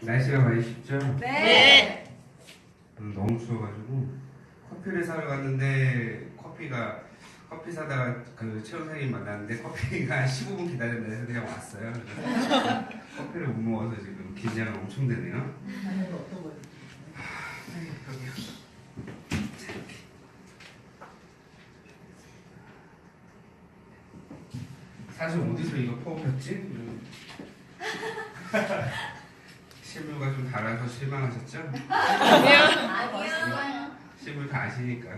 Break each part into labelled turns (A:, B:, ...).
A: 날씨가 많이 춥죠?
B: 네.
A: 너무 추워가지고 커피를 사러 갔는데 커피 사다가 그 최원사님 만났는데 커피가 15분 기다린다 해서 그냥 왔어요. 그래서 커피를 못 먹어서 지금 긴장을 엄청 되네요. 여기요. 사실 어디서 이거 퍼오셨지? 실물과 좀 달라서 실망하셨죠?
B: 아니요.
A: 실물 다 아시니까.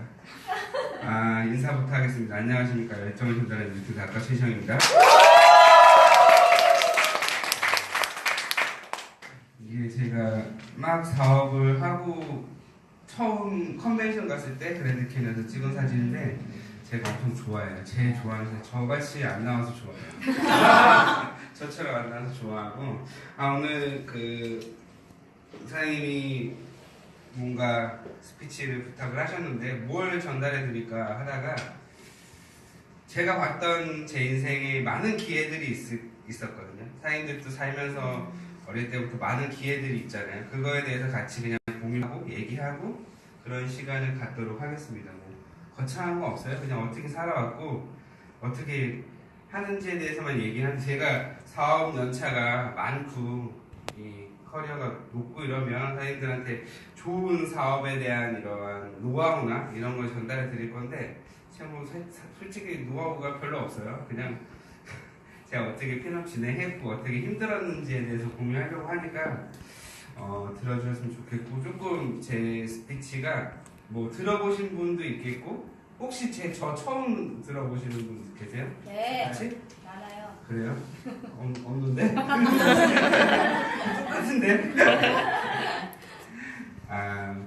A: 인사부터 하겠습니다. 안녕하십니까. 열정을 전달하는 유튜브 작가 최시영입니다. 이게 제가 막 사업을 하고 처음 컨벤션 갔을 때 그랜드 캐니언에서 찍은 사진인데 제가 엄청 좋아해요. 제일 좋아하는 사진. 저같이 안 나와서 좋아해요. 저처럼 안 나와서 좋아하고 오늘 그 사장님이 뭔가 스피치를 부탁을 하셨는데 뭘 전달해 드릴까 하다가 제가 봤던 제 인생에 많은 기회들이 있었거든요. 사장님들도 살면서 어릴 때부터 많은 기회들이 있잖아요. 그거에 대해서 같이 그냥 공유하고 얘기하고 그런 시간을 갖도록 하겠습니다. 뭐 거창한 거 없어요. 그냥 어떻게 살아왔고 어떻게 하는지에 대해서만 얘기하는데 제가 사업 연차가 많고 이 커리어가 높고 이러면 사장님들한테 좋은 사업에 대한 이러한 노하우나 이런 걸 전달해 드릴 건데 제가 뭐 솔직히 노하우가 별로 없어요. 그냥 제가 어떻게 핀업 진행했고 어떻게 힘들었는지에 대해서 공유하려고 하니까 들어주셨으면 좋겠고 조금 제 스피치가 뭐 들어보신 분도 있겠고 혹시 저 처음 들어보시는 분 계세요?
B: 네.
A: 같이?
B: 많아요.
A: 그래요? 없는데? 똑같은데?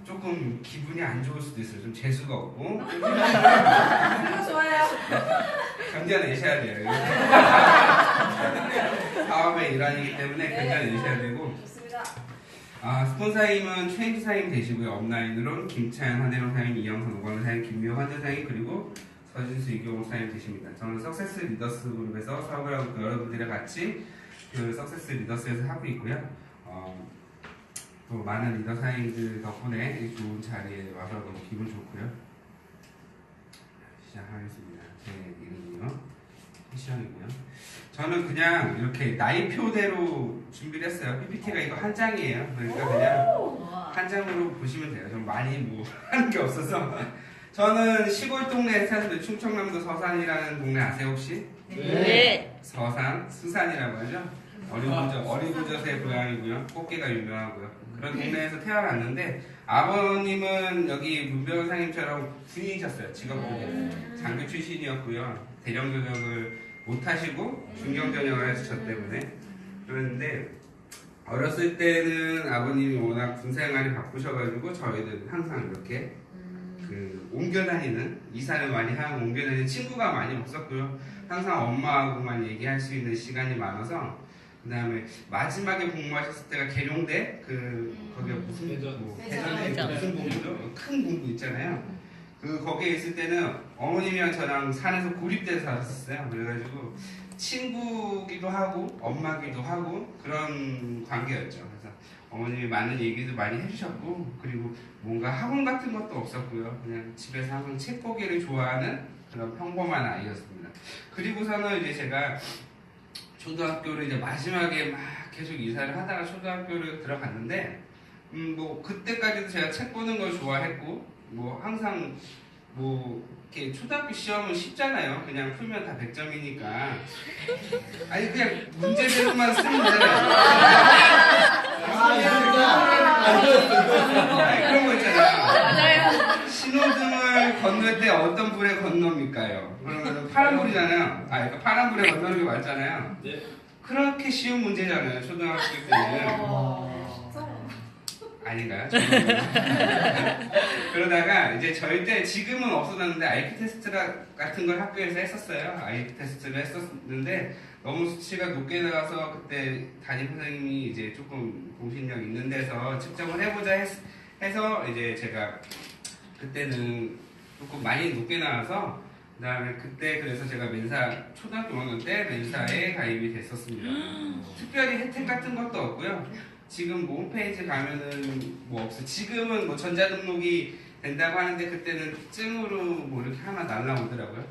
A: 조금 기분이 안 좋을 수도 있어요. 좀 재수가 없고.
B: 이거 좋아요.
A: 견뎌내셔야 돼요. 사업의 일환이기 때문에 견뎌내셔야 되고.
B: 좋습니다.
A: 스폰사임은 최인주 사임 되시고요. 업라인으로는 김차연, 한혜령 사임, 이영선, 오광훈 사임, 김미호, 환재 사임, 그리고 서진수, 이경호 사임 되십니다. 저는 석세스 리더스 그룹에서 사업을 하고 여러분들이랑 같이 그 석세스 리더스에서 하고 있고요. 또 많은 리더 사임들 덕분에 이 좋은 자리에 와서 너무 기분 좋고요. 시작하겠습니다. 제 이름이요. 희시영이고요. 저는 그냥 이렇게 나이표대로 준비를 했어요. PPT가 이거 한 장이에요. 그러니까 그냥 한 장으로 보시면 돼요. 좀 많이 뭐 하는 게 없어서. 저는 시골 동네에 사는데 충청남도 서산이라는 동네 아세요 혹시?
B: 네.
A: 서산, 수산이라고 하죠. 어리구젓의 고향이고요. 꽃게가 유명하고요. 그런 동네에서 태어났는데 아버님은 여기 문변호사님처럼 군인이셨어요. 직업군인. 장교 출신이었고요. 대령 전역을 못 하시고 중경 전역을 하셔서 저 때문에 그랬는데 어렸을 때는 아버님이 워낙 군 생활이 바쁘셔가지고 저희는 항상 이렇게 그 옮겨 다니는 이사를 많이 하고 옮겨 다니는 친구가 많이 없었고요. 항상 엄마하고만 얘기할 수 있는 시간이 많아서 그 다음에 마지막에 복무하셨을 때가 계룡대 거기가 무슨 대전에 무슨 공부죠? 큰 공부 있잖아요. 거기에 있을 때는 어머님이랑 저랑 산에서 고립돼서 살았었어요. 그래가지고 친구기도 하고 엄마기도 하고 그런 관계였죠. 그래서 어머님이 많은 얘기도 많이 해주셨고 그리고 뭔가 학원 같은 것도 없었고요. 그냥 집에서 항상 책 보기를 좋아하는 그런 평범한 아이였습니다. 그리고서는 이제 제가 초등학교를 이제 마지막에 막 계속 이사를 하다가 초등학교를 들어갔는데 뭐 그때까지도 제가 책 보는 걸 좋아했고 뭐 항상 뭐 이렇게 초등학교 시험은 쉽잖아요. 그냥 풀면 다 100점이니까 아니 그냥 문제대로만 쓰면 되잖아요. 그런 거 있잖아요. 신호등을 건널 때 어떤 불에 건넙니까요? 그러면 파란불이잖아요. 그러니까 파란불에 건너는 게 맞잖아요.
C: 네.
A: 그렇게 쉬운 문제잖아요. 초등학교 때는. 아닌가요? 그러다가 이제 절대 지금은 없어졌는데 IP 테스트 같은 걸 학교에서 했었어요. IP 테스트를 했었는데 너무 수치가 높게 나가서 그때 담임 선생님이 이제 조금 공신력 있는 데서 측정을 해보자 해서 이제 제가 그때는 조금 많이 높게 나와서 그다음에 그때 그래서 제가 멘사 초등학교 5학년 때 멘사에 가입이 됐었습니다. 특별히 혜택 같은 것도 없고요. 지금 뭐 홈페이지 가면은 뭐 없어요. 지금은 뭐 전자등록이 된다고 하는데 그때는 증으로 뭐 이렇게 하나 날라오더라고요.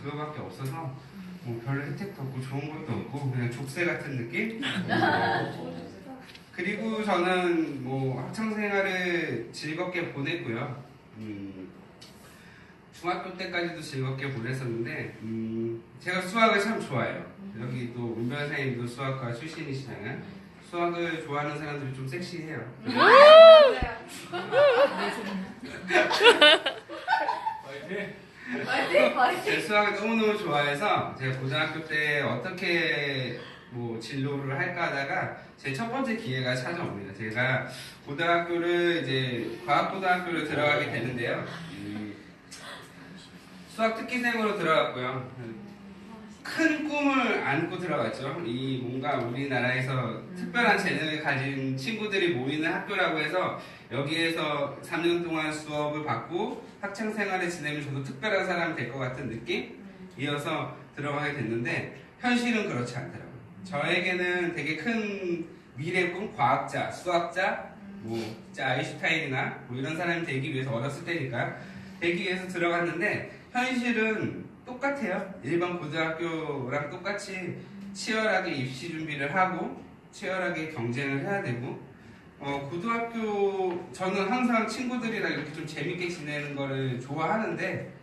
A: 그거밖에 없어서 뭐 별로 혜택도 없고 좋은 것도 없고 그냥 족쇄 같은 느낌? 그리고 저는 뭐 학창 생활을 즐겁게 보냈고요. 중학교 때까지도 즐겁게 보냈었는데 제가 수학을 참 좋아해요. 여기 또 문변 선생님도 수학과 출신이시잖아요. 수학을 좋아하는 사람들이 좀 섹시해요. 제 수학을 너무너무 좋아해서 제가 고등학교 때 어떻게 뭐 진로를 할까 하다가 제 첫 번째 기회가 찾아옵니다. 제가 고등학교를 이제 과학고등학교를 들어가게 되는데요. 수학 특기생으로 들어갔고요. 큰 꿈을 안고 들어갔죠. 이 뭔가 우리나라에서 특별한 재능을 가진 친구들이 모이는 학교라고 해서 여기에서 3년 동안 수업을 받고 학창 생활을 지내면 저도 특별한 사람이 될 것 같은 느낌이어서 들어가게 됐는데 현실은 그렇지 않더라고요. 저에게는 되게 큰 미래 꿈, 과학자, 수학자, 뭐 진짜 아인슈타인이나 뭐 이런 사람이 되기 위해서 어렸을 때니까 되기 위해서 들어갔는데 현실은 똑같아요. 일반 고등학교랑 똑같이 치열하게 입시 준비를 하고 치열하게 경쟁을 해야 되고 고등학교 저는 항상 친구들이랑 이렇게 좀 재밌게 지내는 거를 좋아하는데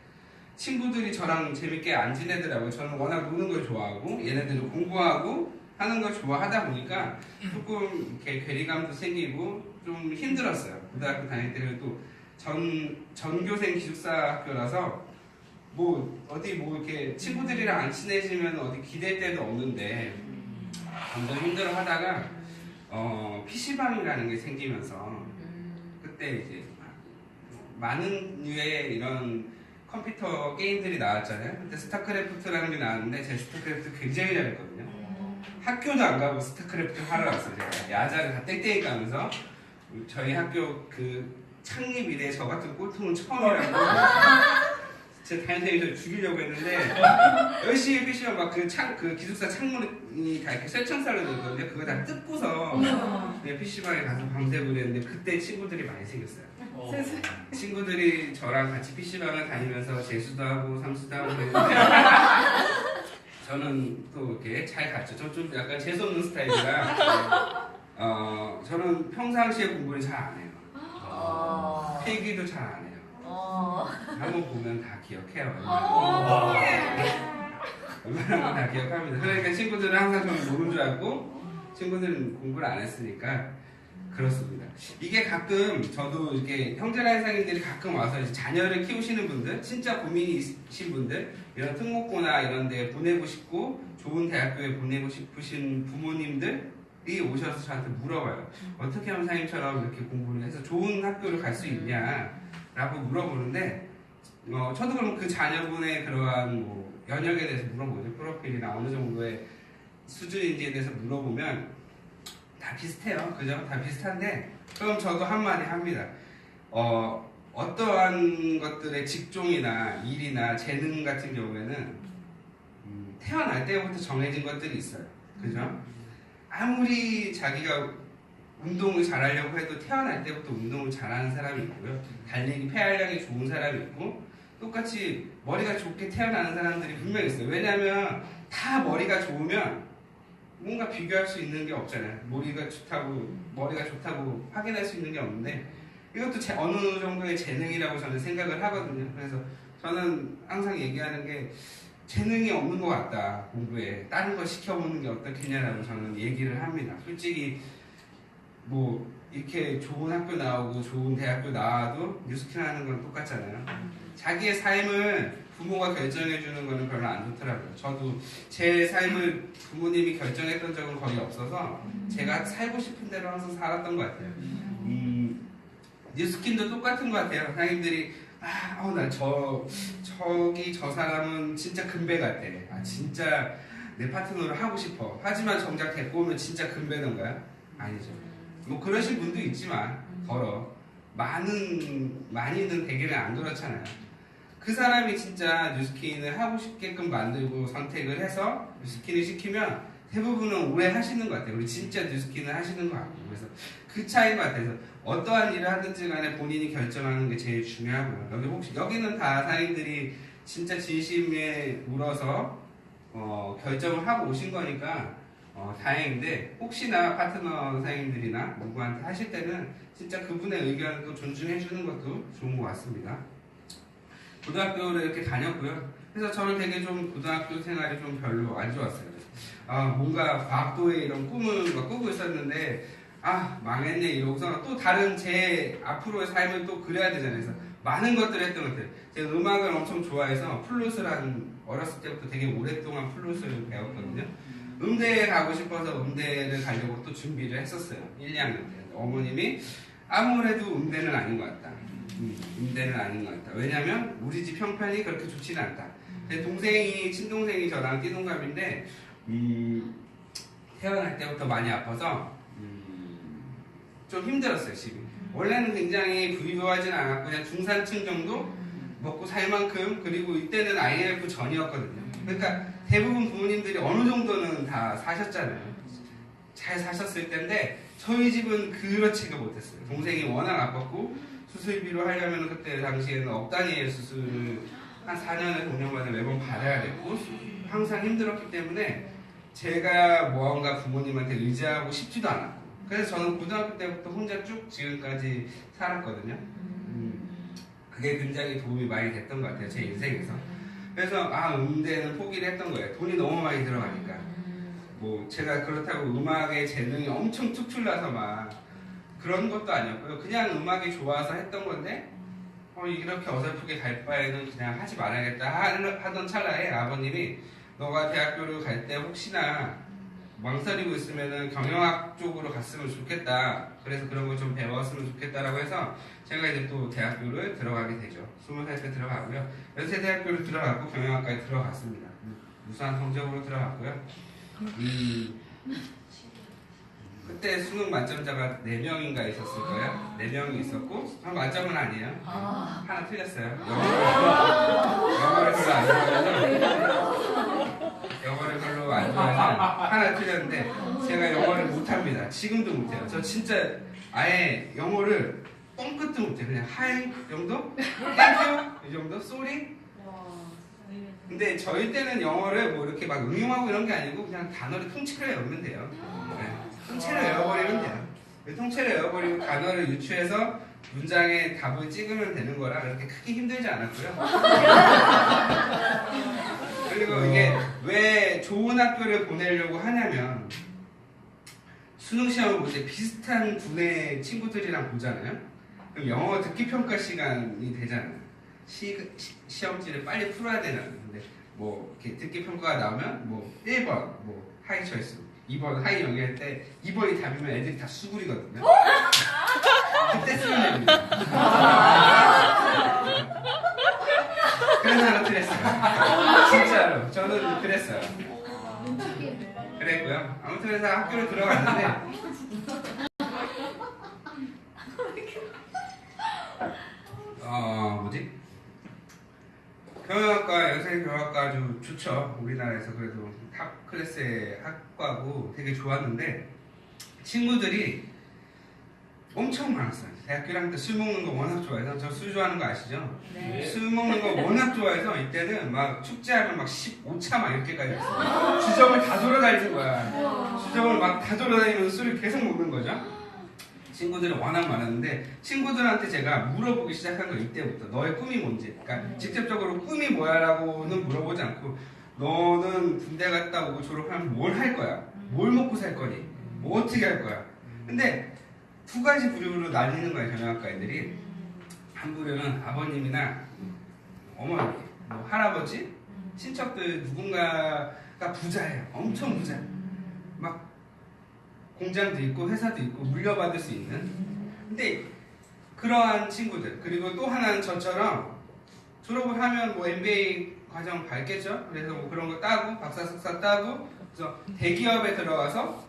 A: 친구들이 저랑 재밌게 안 지내더라고요. 저는 워낙 노는 걸 좋아하고 얘네들은 공부하고 하는 걸 좋아하다 보니까 조금 이렇게 괴리감도 생기고 좀 힘들었어요. 고등학교 다닐 때는 또 전교생 기숙사 학교라서 뭐 어디 뭐 이렇게 친구들이랑 안 친해지면 어디 기댈 데도 없는데 점점 힘들어 하다가 PC방이라는 게 생기면서 그때 이제 많은 류의 이런 컴퓨터 게임들이 나왔잖아요. 그때 스타크래프트라는 게 나왔는데 제 스타크래프트 굉장히 잘했거든요. 학교도 안 가고 스타크래프트 하러 왔어요. 제가 야자를 다 땡땡이 까면서 저희 학교 그 창립 이래 저 같은 꼴통은 처음이라고 제 담임선생님이 저를 죽이려고 했는데 열심히 PC방 막 그 기숙사 창문이 다 이렇게 쇠창살로 돼 있거든요. 그거 다 뜯고서 PC방에 가서 밤새고 그랬는데 그때 친구들이 많이 생겼어요. 친구들이 저랑 같이 PC방을 다니면서 재수도 하고 삼수도 하고 그랬는데 저는 또 이렇게 잘 갔죠. 저 좀 약간 재수없는 스타일이라 저는 평상시에 공부를 잘 안 해요. 필기도 잘 안 해요. 한번 보면 다 기억해요. 웬만하면 다 기억합니다. 그러니까 친구들은 항상 저는 모르는 줄 알고 친구들은 공부를 안 했으니까 그렇습니다. 이게 가끔 저도 이렇게 형제나 형사님들이 가끔 와서 이제 자녀를 키우시는 분들, 진짜 고민이 있으신 분들, 이런 특목고나 이런 데 보내고 싶고 좋은 대학교에 보내고 싶으신 부모님들이 오셔서 저한테 물어봐요. 어떻게 형사님처럼 이렇게 공부를 해서 좋은 학교를 갈 수 있냐라고 물어보는데 저도 그럼 그 자녀분의 그러한 뭐 연역에 대해서 물어보죠. 프로필이나 어느 정도의 수준인지에 대해서 물어보면 다 비슷해요. 그죠? 다 비슷한데 그럼 저도 한마디 합니다. 어떠한 것들의 직종이나 일이나 재능 같은 경우에는 태어날 때부터 정해진 것들이 있어요. 그죠? 아무리 자기가 운동을 잘하려고 해도 태어날 때부터 운동을 잘하는 사람이 있고요. 달리기 폐활량이 좋은 사람이 있고 똑같이 머리가 좋게 태어나는 사람들이 분명히 있어요. 왜냐하면 다 머리가 좋으면 뭔가 비교할 수 있는 게 없잖아요. 머리가 좋다고 확인할 수 있는 게 없는데 이것도 어느 정도의 재능이라고 저는 생각을 하거든요. 그래서 저는 항상 얘기하는 게 재능이 없는 것 같다. 공부에 다른 거 시켜보는 게 어떻겠냐라고 저는 얘기를 합니다. 솔직히 뭐 이렇게 좋은 학교 나오고 좋은 대학교 나와도 뉴스킨 하는 건 똑같잖아요. 자기의 삶을 부모가 결정해주는 거는 별로 안 좋더라고요. 저도 제 삶을 부모님이 결정했던 적은 거의 없어서 제가 살고 싶은 대로 항상 살았던 것 같아요. 뉴스킨도 똑같은 것 같아요. 선생님들이 저 사람은 진짜 금배 같대. 진짜 내 파트너를 하고 싶어. 하지만 정작 데리고 오면 진짜 금배던가요? 아니죠. 뭐 그러신 분도 있지만 많이는 대개는 안 그렇잖아요. 그 사람이 진짜 뉴스킨을 하고 싶게끔 만들고 선택을 해서 뉴스킨을 시키면 대부분은 오래 하시는 것 같아요. 우리 진짜 뉴스킨을 하시는 것 같고. 그래서 그 차이인 것 같아서 어떠한 일을 하든지 간에 본인이 결정하는 게 제일 중요하고요. 여기는 다 사장님들이 진짜 진심에 물어서 결정을 하고 오신 거니까 다행인데, 혹시나 파트너 사장님들이나 누구한테 하실 때는 진짜 그분의 의견을 또 존중해 주는 것도 좋은 것 같습니다. 고등학교를 이렇게 다녔고요. 그래서 저는 되게 좀 고등학교 생활이 좀 별로 안 좋았어요. 뭔가 과학도에 이런 꿈을 막 꾸고 있었는데, 망했네 이러고서 또 다른 제 앞으로의 삶을 또 그려야 되잖아요. 그래서 많은 것들을 했던 것 같아요. 제가 음악을 엄청 좋아해서 플룻을 어렸을 때부터 되게 오랫동안 플룻을 배웠거든요. 음대에 가고 싶어서 음대를 가려고 또 준비를 했었어요. 1, 2학년 때. 어머님이 아무래도 음대는 아닌 것 같다. 음대는 아닌 것 같다. 왜냐면 우리 집 형편이 그렇게 좋지는 않다. 제 친동생이 저랑 띠동갑인데, 태어날 때부터 많이 아파서 좀 힘들었어요, 집이. 원래는 굉장히 부유하진 않았고 그냥 중산층 정도 먹고 살 만큼, 그리고 이때는 IMF 전이었거든요. 그러니까 대부분 부모님들이 어느 정도는 다 사셨잖아요. 잘 사셨을 텐데 저희 집은 그렇지가 못했어요. 동생이 워낙 아팠고 수술비로 하려면 그때 당시에는 억 단위의 수술을 한 4년에 5년 만에 매번 받아야 됐고 항상 힘들었기 때문에 제가 무언가 부모님한테 의지하고 싶지도 않았고, 그래서 저는 고등학교 때부터 혼자 쭉 지금까지 살았거든요. 그게 굉장히 도움이 많이 됐던 것 같아요, 제 인생에서. 그래서 음대는 포기를 했던 거예요. 돈이 너무 많이 들어가니까. 뭐 제가 그렇다고 음악에 재능이 엄청 특출나서 막 그런 것도 아니었고요. 그냥 음악이 좋아서 했던 건데 이렇게 어설프게 갈 바에는 그냥 하지 말아야겠다 하던 찰나에 아버님이 너가 대학교를 갈 때 혹시나 망설이고 있으면은 경영학 쪽으로 갔으면 좋겠다. 그래서 그런 거 좀 배웠으면 좋겠다라고 해서 제가 이제 또 대학교를 들어가게 되죠. 20살 때 들어가고요. 연세대학교를 들어가고 경영학과에 들어갔습니다. 무수한 성적으로 들어갔고요. 그때 수능 만점자가 4명인가 있었을 거예요. 4명이 있었고 만점은 아니에요. 하나 틀렸어요. 영어를 별로 안 좋아해서 영어를 별로 안 좋아해서 하나 틀렸는데 제가 영어를 못합니다. 지금도 못해요. 저 진짜 아예 영어를 뻥끗도 못해요. 그냥 하이 정도? 땡큐 이 정도? 쏘리? 근데 저희 때는 영어를 뭐 이렇게 막 응용하고 이런 게 아니고 그냥 단어를 통째로 외우면 돼요. 네. 통째로 외워버리면 돼요. 통째로 외워버리고 단어를 유추해서 문장에 답을 찍으면 되는 거라 그렇게 크게 힘들지 않았고요. 그리고 이게 왜 좋은 학교를 보내려고 하냐면 수능 시험을 볼 때 비슷한 분의 친구들이랑 보잖아요. 그럼 영어 듣기 평가 시간이 되잖아요. 시험지를 빨리 풀어야 되는. 근데 뭐 이렇게 듣기 평가가 나오면 뭐 1번 뭐 하이 초이스, 2번 하이 영어할 때 2번이 답이면 애들이 다 수구리거든요. 그때 쓰면 됩니다. 그래서 하나 그랬어요. 진짜로 저는 그랬어요. 그랬고요. 아무튼 그래서 학교를 들어갔는데 경영학과, 여생 경영학과 아주 좋죠. 우리나라에서 그래도 탑 클래스의 학과고 되게 좋았는데 친구들이 엄청 많았어요. 대학교 1학년 때 술 먹는 거 워낙 좋아해서, 저 술 좋아하는 거 아시죠?
B: 네.
A: 술 먹는 거 워낙 좋아해서 이때는 막 축제하면 막 15차 막 이렇게까지 했어요. 주점을 다 돌아다니는 거야. 주점을 막 다 돌아다니면서 술을 계속 먹는 거죠. 친구들이 워낙 많았는데 친구들한테 제가 물어보기 시작한 거 이때부터. 너의 꿈이 뭔지. 그러니까 직접적으로 꿈이 뭐야라고는 물어보지 않고 너는 군대 갔다 오고 졸업하면 뭘 할 거야? 뭘 먹고 살 거니? 뭐 어떻게 할 거야? 근데 두 가지 부류로 나뉘는 거예요, 경영학과 애들이. 한 부류는 아버님이나 어머니, 뭐 할아버지, 친척들 누군가가 부자예요. 엄청 부자. 막 공장도 있고 회사도 있고 물려받을 수 있는. 근데 그러한 친구들, 그리고 또 하나는 저처럼 졸업을 하면 뭐 MBA 과정 밟겠죠. 그래서 뭐 그런 거 따고 박사 석사 따고 그래서 대기업에 들어가서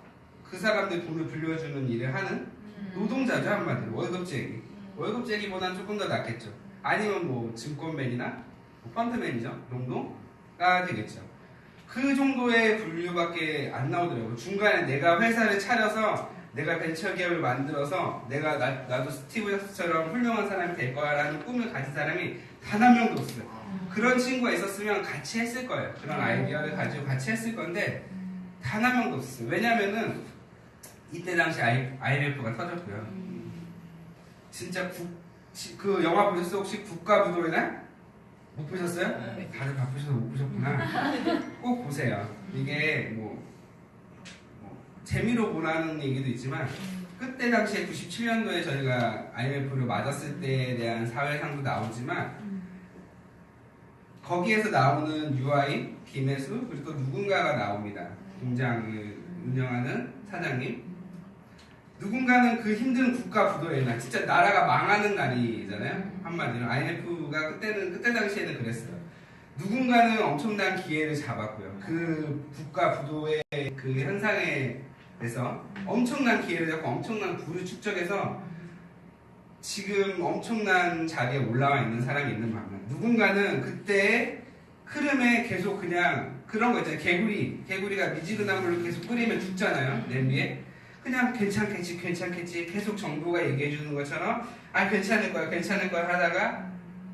A: 그 사람들 돈을 불려주는 일을 하는 노동자죠, 한마디로. 월급쟁이. 월급쟁이보다는 조금 더 낫겠죠. 아니면 뭐 증권맨이나 펀드 매니저 정도가 되겠죠. 그 정도의 분류밖에 안 나오더라고요. 중간에 내가 회사를 차려서 내가 벤처 기업을 만들어서 내가 나도 스티브 잡스처럼 훌륭한 사람이 될 거야라는 꿈을 가진 사람이 단 한 명도 없어요. 그런 친구가 있었으면 같이 했을 거예요. 그런 아이디어를 가지고 같이 했을 건데 단 한 명도 없었어요. 왜냐면은 이때 당시 IMF가 터졌고요. 진짜 그 영화 보셨어요? 혹시 국가부도의 날? 못 보셨어요?
B: 네.
A: 다들 바쁘셔서 못 보셨구나. 꼭 보세요. 이게 재미로 보라는 얘기도 있지만 그때 당시에 97년도에 저희가 IMF를 맞았을 때에 대한 사회상도 나오지만 거기에서 나오는 UI, 김혜수 그리고 또 누군가가 나옵니다. 공장을 운영하는 사장님. 누군가는 그 힘든 국가 부도의 날, 진짜 나라가 망하는 날이잖아요. 한마디로 IMF가 그때 당시에는 그랬어요. 누군가는 엄청난 기회를 잡았고요. 그 국가 부도의 그 현상에 대해서 엄청난 기회를 잡고 엄청난 부를 축적해서 지금 엄청난 자리에 올라와 있는 사람이 있는 반면 누군가는 그때의 흐름에 계속 그냥 그런 거 있잖아요. 개구리가 미지근한 물을 계속 끓이면 죽잖아요. 냄비에. 그냥 괜찮겠지 계속 정부가 얘기해 주는 것처럼 괜찮을 거야 하다가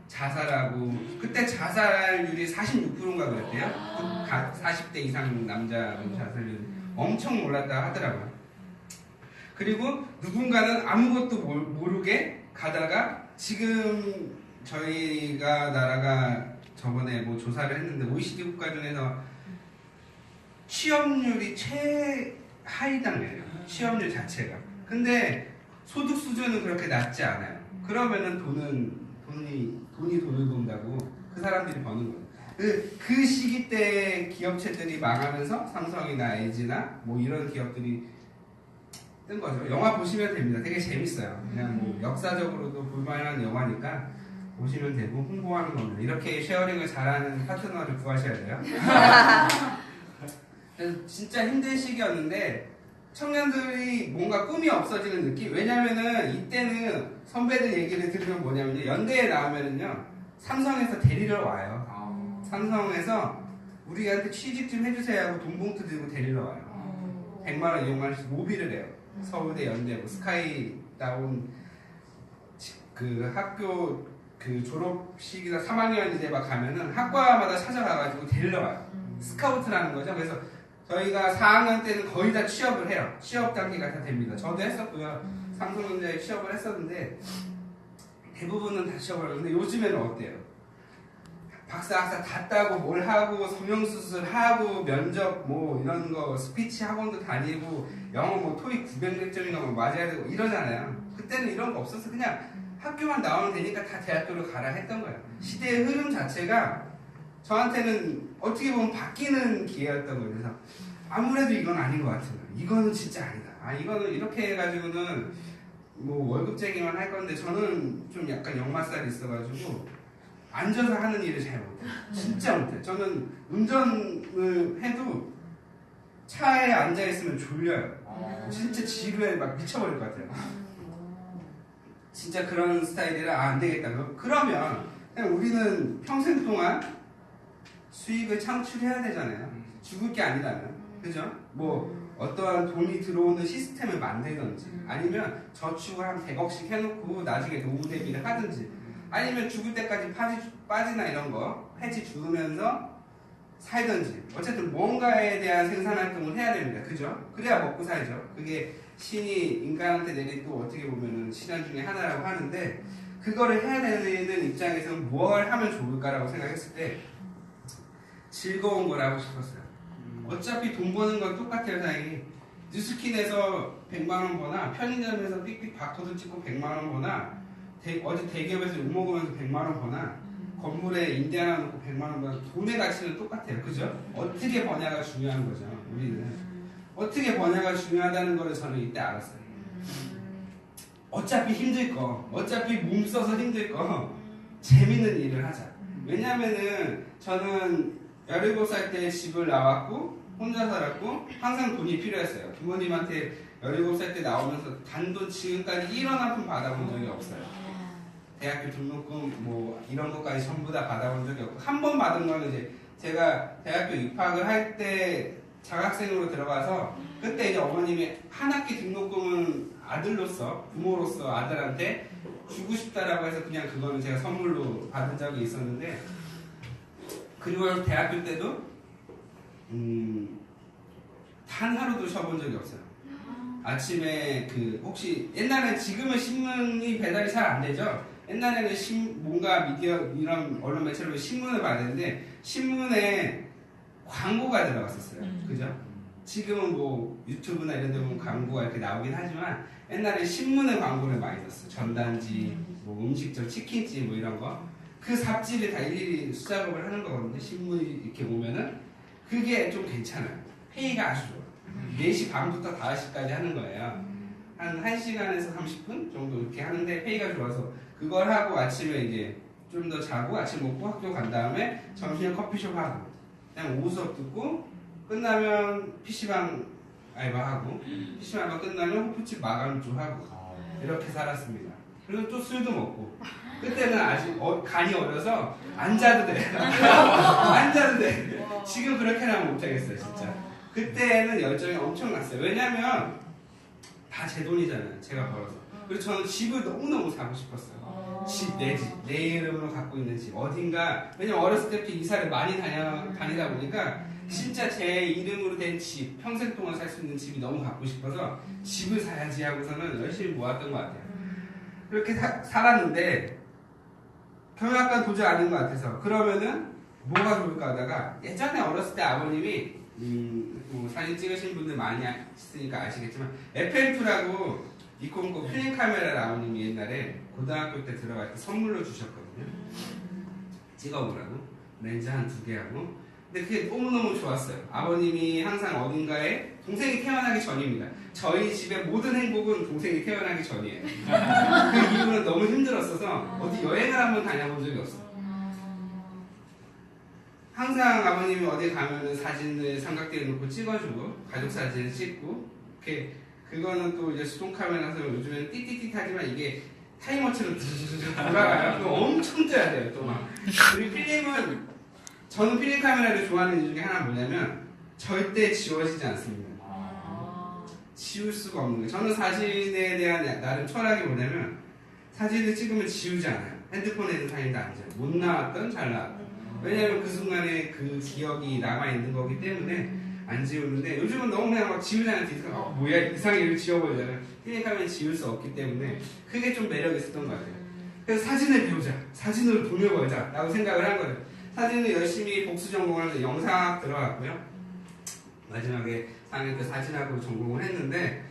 A: 자살하고 그때 자살률이 46%인가 그랬대요. 40대 이상 남자 자살률 엄청 올랐다 하더라고요. 그리고 누군가는 아무것도 모르게 가다가 지금 저희가 나라가 저번에 뭐 조사를 했는데 OECD 국가 중에서 취업률이 최하위 단계예요. 취업률 자체가. 근데 소득 수준은 그렇게 낮지 않아요. 그러면은 돈이 돈을 번다고 그 사람들이 버는 거예요. 그 시기 때 기업체들이 망하면서 삼성이나 LG나 뭐 이런 기업들이 뜬 거죠. 영화 보시면 됩니다. 되게 재밌어요. 그냥 뭐 역사적으로도 볼만한 영화니까 보시면 되고 홍보하는 겁니다. 이렇게 쉐어링을 잘하는 파트너를 구하셔야 돼요. 그래서 진짜 힘든 시기였는데 청년들이 뭔가 꿈이 없어지는 느낌? 왜냐면은 이때는 선배들 얘기를 들으면 뭐냐면요. 연대에 나오면은요. 삼성에서 데리러 와요. 삼성에서 우리한테 취직 좀 해주세요 하고 돈봉투 들고 데리러 와요. 100만원, 200만원씩 모비를 해요. 서울대, 연대, 뭐 스카이다운 그 학교 그 졸업식이나 3학년인데 막 가면은 학과마다 찾아가가지고 데리러 와요. 스카우트라는 거죠. 그래서 저희가 4학년 때는 거의 다 취업을 해요. 취업 단계가 다 됩니다. 저도 했었고요. 삼성전자에 취업을 했었는데 대부분은 다 취업을 하는데 요즘에는 어때요? 박사 학사 다 따고 뭘 하고 성형수술 하고 면접 뭐 이런 거 스피치 학원도 다니고 영어 뭐 토익 900점인가 뭐 맞아야 되고 이러잖아요. 그때는 이런 거 없어서 그냥 학교만 나오면 되니까 다 대학교로 가라 했던 거예요. 시대의 흐름 자체가 저한테는 어떻게 보면 바뀌는 기회였던 거예요. 그래서 아무래도 이건 아닌 것 같은 거예요. 이거는 진짜 아니다. 이거는 이렇게 해가지고는 뭐 월급쟁이만 할 건데 저는 좀 약간 역마살이 있어가지고 앉아서 하는 일을 잘 못해요. 진짜 못해요. 저는 운전을 해도 차에 앉아있으면 졸려요. 진짜 지루해 막 미쳐버릴 것 같아요. 진짜 그런 스타일이라 안 되겠다. 그러면 그냥 우리는 평생 동안 수익을 창출해야 되잖아요. 죽을 게 아니라면. 그죠? 뭐 어떠한 돈이 들어오는 시스템을 만들든지 아니면 저축을 한 100억씩 해놓고 나중에 노후 대비를 하든지 아니면 죽을 때까지 빠지나 이런 거 해지 주면서 살든지 어쨌든 뭔가에 대한 생산활동을 해야 됩니다. 그죠? 그래야 먹고 살죠. 그게 신이 인간한테 내린 또 어떻게 보면은 신앙 중에 하나라고 하는데 그거를 해야 되는 입장에서는 뭘 하면 좋을까라고 생각했을 때 즐거운 걸 하고 싶었어요. 어차피 돈 버는 건 똑같아요, 사장님. 뉴스킨에서 100만원 버나 편의점에서 삑삑 바코드 찍고 100만원 버나 어디 대기업에서 욕먹으면서 100만원 버나 건물에 임대 하나 놓고 100만원 버나 돈의 가치는 똑같아요. 그죠? 어떻게 버냐가 중요한 거죠. 우리는 어떻게 버냐가 중요하다는 걸 저는 이때 알았어요. 어차피 힘들 거 어차피 몸 써서 힘들 거 재밌는 일을 하자. 왜냐면은 저는 17살 때 집을 나왔고 혼자 살았고 항상 돈이 필요했어요. 부모님한테 17살 때 나오면서 단돈 지금까지 1원 한 푼 받아본 적이 없어요. 대학교 등록금 뭐 이런 것까지 전부 다 받아본 적이 없고 한 번 받은 거는 이제 제가 대학교 입학을 할 때 장학생으로 들어가서 그때 이제 어머님이 한 학기 등록금은 아들로서 부모로서 아들한테 주고 싶다라고 해서 그냥 그거는 제가 선물로 받은 적이 있었는데 그리고 대학교 때도 단 하루도 쉬어본 적이 없어요. 아침에 그 혹시 옛날엔 지금은 신문이 배달이 잘 안 되죠. 옛날에는 뭔가 미디어 이런 언론 매체로 신문을 봐야 되는데 신문에 광고가 들어갔었어요. 그죠? 지금은 뭐 유튜브나 이런 데 보면 광고가 이렇게 나오긴 하지만 옛날에 신문에 광고를 많이 썼어요. 전단지, 뭐 음식점, 치킨집 뭐 이런 거. 그 삽질을 다 일일이 수작업을 하는 거거든요. 신문이 이렇게 오면은 그게 좀 괜찮아요. 페이가 아주 좋아요. 4시 반부터 5시까지 하는 거예요. 한 1시간에서 30분 정도 이렇게 하는데 페이가 좋아서 그걸 하고 아침에 이제 좀 더 자고 아침 먹고 학교 간 다음에 점심에 커피숍 하고 그냥 오후 수업 듣고 끝나면 PC방 알바하고 PC방 알바 끝나면 호프집 마감 좀 하고 이렇게 살았습니다. 그리고 또 술도 먹고 그때는 아직 간이 어려서 안 자도 돼. 안 자도 돼. 지금 그렇게는 못하겠어요 진짜. 그때는 열정이 엄청 났어요. 왜냐면 다 제 돈이잖아요. 제가 벌어서. 그리고 저는 집을 너무너무 사고 싶었어요. 집, 내 집, 내 이름으로 갖고 있는 집. 어딘가, 왜냐면 어렸을 때부터 이사를 많이 다니다 보니까 진짜 제 이름으로 된 집, 평생 동안 살 수 있는 집이 너무 갖고 싶어서 집을 사야지 하고서는 열심히 모았던 것 같아요. 그렇게 살았는데 결국 약간 도저히 아닌 것 같아서 그러면은 뭐가 좋을까 하다가 예전에 어렸을 때 아버님이 뭐 사진 찍으신 분들 많이 있으니까 아시겠지만 FL2라고 니콘 거 필름 카메라를 아버님이 옛날에 고등학교 때 들어갈 때 선물로 주셨거든요. 찍어보라고 렌즈 한 2개 하고 근데 그게 너무너무 좋았어요. 아버님이 항상 어딘가에 동생이 태어나기 전입니다. 저희 집의 모든 행복은 동생이 태어나기 전이에요. 그 이유는 너무 힘들었어서 어디 여행을 한번 다녀본 적이 없어요. 항상 아버님이 어디 가면은 사진을 삼각대에 놓고 찍어주고 가족 사진을 찍고 이렇게 그거는 또 이제 수동 카메라서 요즘엔 띠띠띠 하지만 이게 타이머처럼 돌아가요. 그거 엄청 떠야 돼요 또 막. 그리고 필름은 저는 필름 카메라를 좋아하는 이유 중에 하나 뭐냐면 절대 지워지지 않습니다. 지울 수가 없는 거예요. 저는 사진에 대한 나름 철학이 뭐냐면 사진을 찍으면 지우지 않아요. 핸드폰에 있는 사진도 안 지워요. 못 나왔던 잘 나왔던. 왜냐면 그 순간에 그 기억이 남아있는 거기 때문에 안 지우는데 요즘은 너무 그냥 막 지우잖아요. 뭐야 이상하게 이렇게 지워버리잖아요. 필름카메라는 지울 수 없기 때문에 그게 좀 매력이 있었던 것 같아요. 그래서 사진을 배우자. 사진으로 돈을 벌자 라고 생각을 한 거예요. 사진을 열심히 복수 전공을 하면서 영상학 들어갔고요. 마지막에 4학년 때 사진학으로 전공을 했는데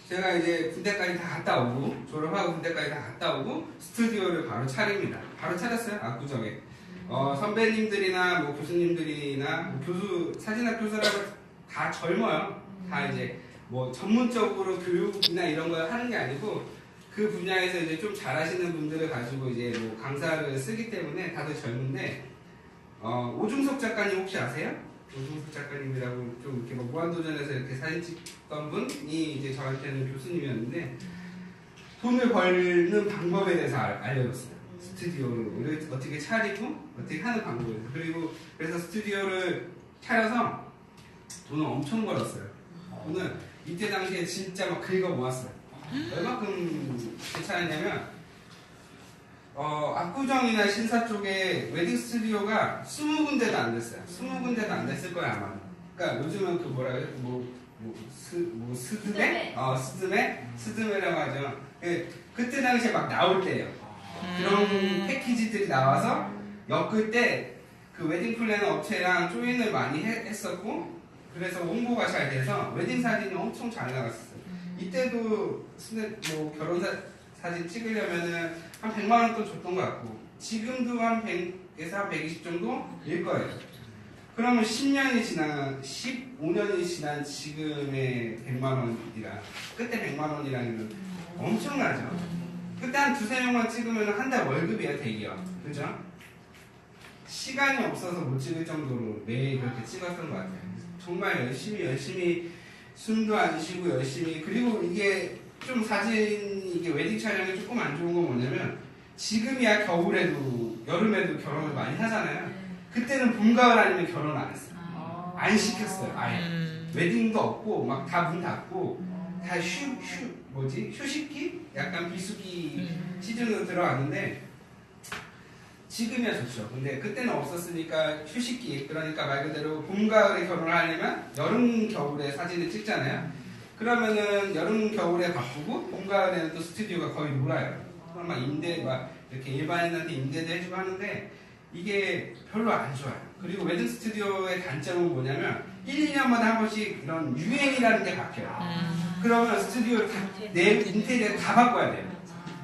A: 제가 이제 군대까지 다 갔다 오고 졸업하고 군대까지 다 갔다 오고 스튜디오를 바로 차립니다. 바로 차렸어요. 압구정에. 선배님들이나 뭐 교수님들이나 뭐 사진학 교수라고 다 젊어요. 다 이제 뭐 전문적으로 교육이나 이런 걸 하는 게 아니고 그 분야에서 이제 좀 잘하시는 분들을 가지고 이제 뭐 강사를 쓰기 때문에 다들 젊은데 오중석 작가님 혹시 아세요? 오중석 작가님이라고 좀 이렇게 뭐 무한도전에서 이렇게 사진 찍던 분이 이제 저한테는 교수님이었는데 돈을 벌는 방법에 대해서 알려줬어요. 스튜디오를 어떻게 차리고 어떻게 하는 방법을. 그리고 그래서 스튜디오를 차려서 돈을 엄청 벌었어요. 돈을 이때 당시에 진짜 막 긁어 모았어요. 얼마큼 괜찮았냐면 압구정이나 신사 쪽에 웨딩 스튜디오가 20군데도 안 됐어요. 20군데도 안 됐을 거예요 아마. 그러니까 요즘은 그 뭐라 그래? 스드메? 스드메라고 하죠. 그때 당시에 막 나올 때예요. 그런 패키지들이 나와서 엮을 때 그 웨딩 플래너 업체랑 조인을 많이 했었고 그래서 홍보가 잘 돼서 웨딩 사진이 엄청 잘 나갔었어요. 이때도 뭐 결혼 사진 찍으려면은 한 100만 원 돈 줬던 것 같고 지금도 한 100에서 한 120 정도일 거예요. 그러면 15년이 지난 지금의 100만 원이라 그때 100만 원이라는 엄청나죠. 그때 한 2-3명만 찍으면 한 달 월급이에요 대기업. 그죠? 시간이 없어서 못 찍을 정도로 매일 그렇게 찍었던 것 같아요. 정말 열심히 숨도 안 쉬고 열심히. 그리고 이게 좀 사진 이게 웨딩 촬영이 조금 안 좋은 건 뭐냐면 지금이야 겨울에도 여름에도 결혼을 많이 하잖아요. 그때는 봄 가을 아니면 결혼 안 했어요. 안 시켰어요. 아예 웨딩도 없고 막 다 문 닫고 다 휴식기 약간 비수기 시즌으로 들어왔는데 지금이야 좋죠. 근데 그때는 없었으니까 휴식기 그러니까 말 그대로 봄 가을에 결혼을 하려면 여름 겨울에 사진을 찍잖아요. 그러면은 여름 겨울에 바쁘고 봄 가을에는 또 스튜디오가 거의 놀아요. 그럼 막 이렇게 일반인한테 임대도 해주고 하는데 이게 별로 안 좋아요. 그리고 웨딩 스튜디오의 단점은 뭐냐면 1, 2년마다 한 번씩 이런 유행이라는 게 바뀌어요. 그러면 스튜디오 내 인테리어 다 바꿔야 돼요.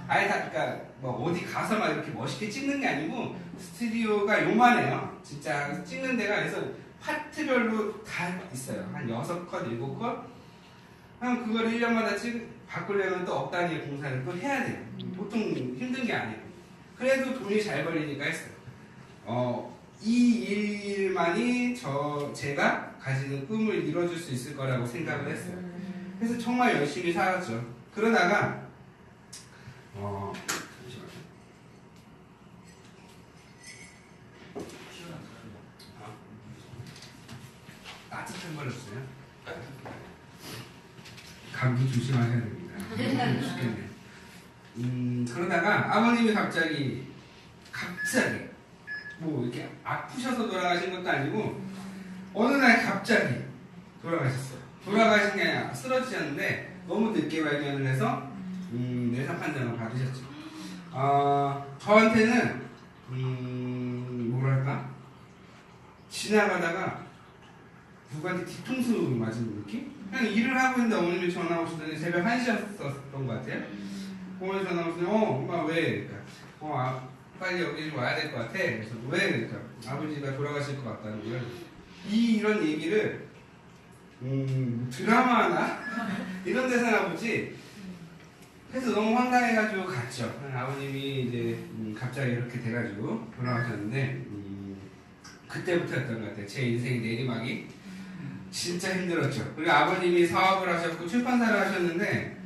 A: 아예 다 그러니까 뭐 어디 가서 막 이렇게 멋있게 찍는 게 아니고 스튜디오가 요만해요. 진짜 찍는 데가 그래서 파트별로 다 있어요. 한 6컷, 7컷. 그럼 그걸 1년마다 바꾸려면 또 억 단위의 공사를 또 해야 돼요. 보통 힘든 게 아니에요. 그래도 돈이 잘 벌리니까 했어요. 이 일만이 제가 가지는 꿈을 이뤄줄 수 있을 거라고 생각을 했어요. 그래서 정말 열심히 살았죠. 그러다가 잠시만요. 따뜻한 걸 줬어요. 감기 조심하셔야 됩니다. 죽겠네. 그러다가 아버님이 갑자기 뭐 이렇게 아프셔서 돌아가신 것도 아니고 어느 날 갑자기 돌아가셨어요. 돌아가신 게 아니라 쓰러지셨는데 너무 늦게 발견을 해서 뇌사 판정을 받으셨죠. 저한테는 뭐랄까 지나가다가 누구한테 뒤통수 맞은 느낌? 그냥 일을 하고 있는데 어머님이 전화 오시더니 새벽 1시였었던 것 같아요. 어머니 전화 오시더니 엄마 왜? 그러니까 빨리 여기 좀 와야 될 것 같아. 그래서 왜? 그러니까 아버지가 돌아가실 것 같다는 거예요. 이런 얘기를 드라마나 이런 데서나 보지. 그래서 너무 황당해가지고 갔죠. 아버님이 이제 갑자기 이렇게 돼가지고 돌아가셨는데 그때부터였던 것 같아요. 제 인생의 내리막이 진짜 힘들었죠. 그리고 아버님이 사업을 하셨고 출판사를 하셨는데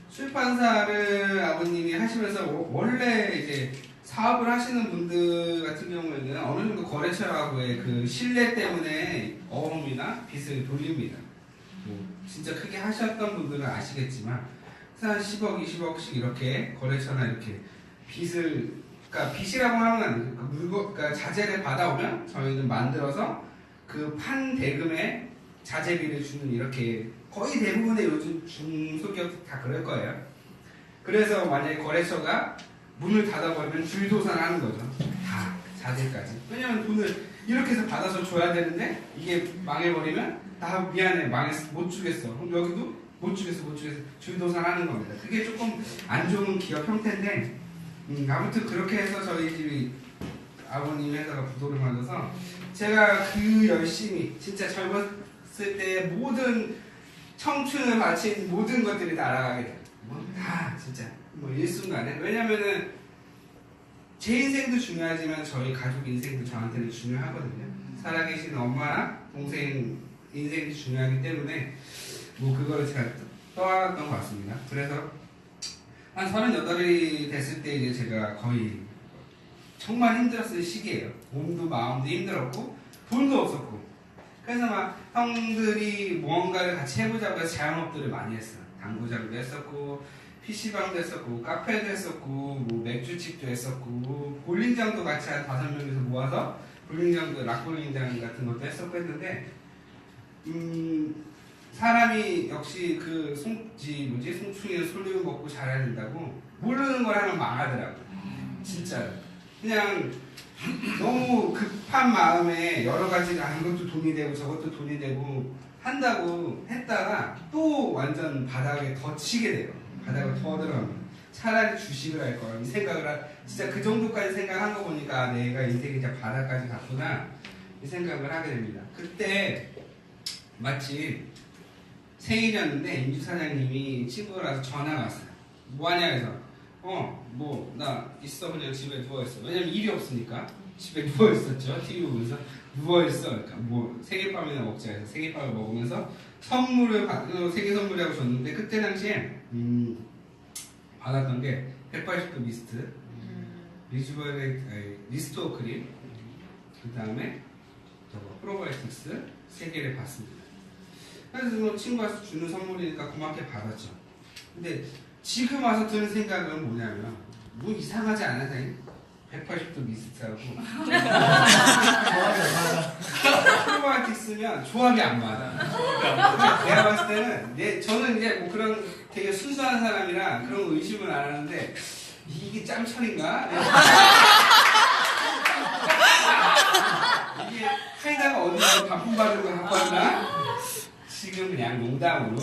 A: 출판사를 아버님이 하시면서 원래 이제 사업을 하시는 분들 같은 경우에는 어느 정도 거래처하고의 그 신뢰 때문에 어음이나 빚을 돌립니다. 진짜 크게 하셨던 분들은 아시겠지만 한 10억, 20억씩 이렇게 거래처나 이렇게 그러니까 빚이라고 하는 건 아니고 그러니까 자재를 받아오면 저희는 만들어서 그 판 대금에 자재비를 주는 이렇게 거의 대부분의 요즘 중소기업 다 그럴 거예요. 그래서 만약에 거래처가 문을 닫아버리면 줄도산하는 거죠. 다 자재까지. 왜냐면 돈을 이렇게 해서 받아서 줘야 되는데 이게 망해버리면 나 미안해 망했어 못 주겠어. 그럼 여기도 못 주겠어 줄도산하는 겁니다. 그게 조금 안 좋은 기업 형태인데 아무튼 그렇게 해서 저희 집이 아버님 회사가 부도를 맞아서 제가 그 열심히 진짜 젊었을 때 모든 청춘을 바친 모든 것들이 날아가게 돼요. 다 진짜 일순간에. 왜냐면은 제 인생도 중요하지만 저희 가족 인생도 저한테는 중요하거든요. 살아계신 엄마나 동생 인생이 중요하기 때문에 그거를 제가 떠안았던 것 같습니다. 그래서 한 38이 됐을 때 이제 제가 거의 정말 힘들었을 시기예요. 몸도 마음도 힘들었고 돈도 없었고. 그래서 막 형들이 무언가를 같이 해보자고 해서 자영업들을 많이 했어요. 당구장도 했었고 PC방도 했었고 카페도 했었고 뭐 맥주집도 했었고 볼링장도 같이 한 5명이서 모아서 볼링장도 락볼링장 같은 것도 했었고 했는데 사람이 역시 그 송충이는 솔잎을 먹고 자라야 된다고 모르는 걸 하면 망하더라고. 진짜 그냥 너무 급한 마음에 여러 가지가 이것도 돈이 되고 저것도 돈이 되고 한다고 했다가 또 완전 바닥에 더 치게 돼요. 바닥을 더 들어가면 차라리 주식을 할 걸 이 생각을 진짜 그 정도까지 생각한 거 보니까 내가 인생이 이제 바닥까지 갔구나 이 생각을 하게 됩니다. 그때 마침 생일이었는데 임주 사장님이 친구가 와서 전화가 왔어요. 뭐하냐 해서 나 있어 그냥 집에 누워있어. 왜냐면 일이 없으니까 집에 누워 있었죠. TV 보면서 누워 있어. 그러니까 뭐 세계밤이나 먹자 해서 세계밤을 먹으면서 선물을 세계 선물이라고 줬는데 그때 당시에 받았던 게 180도 미스트, 리스토어 크림, 그 다음에 프로바이오틱스 3개를 받습니다. 그래서 뭐 친구가 주는 선물이니까 고맙게 받았죠. 근데 지금 와서 드는 생각은 뭐냐면 뭐 이상하지 않아 사장님? 180도 미스트하고 프로바이오틱스면 조합이 안 맞아. 내가 봤을 때는 저는 이제 뭐 그런 되게 순수한 사람이라 그런 거 의심을 안 하는데 이게 짬철인가? 이게 사이다가 어디서 반품받은 거 갖고 왔나? 지금 그냥 농담으로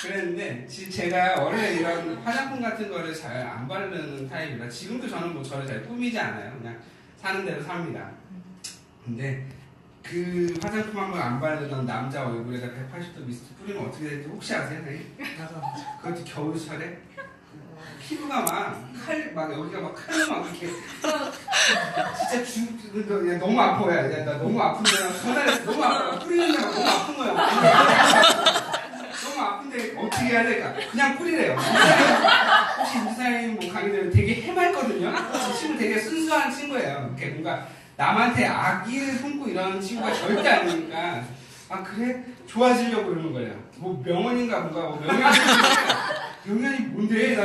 A: 그랬는데 제가 원래 이런 화장품 같은 거를 잘 안 바르는 타입이라 지금도 저는 뭐 저를 잘 꾸미지 않아요. 그냥 사는 대로 삽니다. 근데 그 화장품 한 번 안 바르던 남자 얼굴에다 180도 미스트 뿌리면 어떻게 되는지 혹시 아세요? 그것도 겨울철에 피부가 막 여기가 막 칼로 막 이렇게 진짜 너무 아파요. 나 너무 아픈데 전화를 너무 아파. 뿌리는 데가 너무 아픈 거야. 너무 아픈데 어떻게 해야 될까? 그냥 뿌리래요. 혹시 임사님 뭐 강의들 되게 해맑거든요. 친구 되게 순수한 친구예요. 이렇게 뭔가 남한테 악의를 품고 이런 친구가 절대 아니니까 아 그래? 좋아지려고 그러는 거예요. 뭐 명언인가 뭔가 뭐 명언이 뭔데?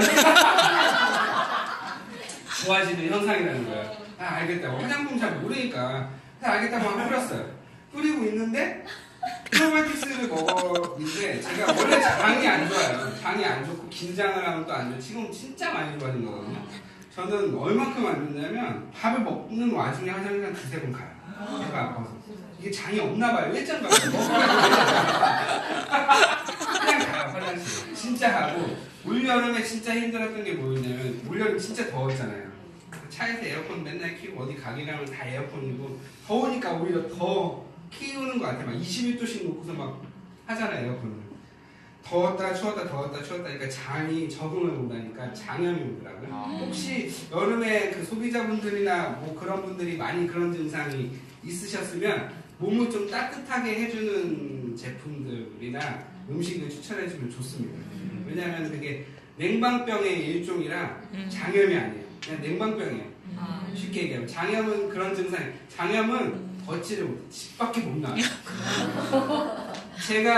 A: 좋아지는 현상이라는 거예요. 아 알겠다고 화장품 잘 모르니까 알겠다고 하고 뿌렸어요. 뿌리고 있는데 프로바이오틱스를 먹었는데 제가 원래 장이 안 좋아요. 장이 안 좋고 긴장을 하면 또 안 좋아요. 지금 진짜 많이 좋아진 거거든요. 저는 얼만큼 안 좋냐면 밥을 먹는 와중에 화장실 한 두세 번 가요. 배가 아파서. 이게 장이 없나 봐요. 일장 가요. 그냥 가요 화장실. 진짜 가고 올여름에 진짜 힘들었던 게 뭐였냐면 올여름 진짜 더웠잖아요. 차에서 에어컨 맨날 키우고 어디 가게 가면 다 에어컨이고 더우니까 오히려 더 키우는 것 같아요. 막 21도씩 놓고서 막 하잖아요 에어컨을. 더웠다 추웠다 더웠다 추웠다 하니까 장이 적응을 못하니까 장염이 오더라고요. 혹시 여름에 그 소비자분들이나 뭐 그런 분들이 많이 그런 증상이 있으셨으면 몸을 좀 따뜻하게 해주는 제품들이나 음식을 추천해주면 좋습니다. 왜냐하면 그게 냉방병의 일종이라 장염이 아니에요. 그냥 냉방병이에요. 쉽게 얘기하면 장염은 그런 증상이 장염은 걷지를 못해. 집 밖에 못 나와요. 제가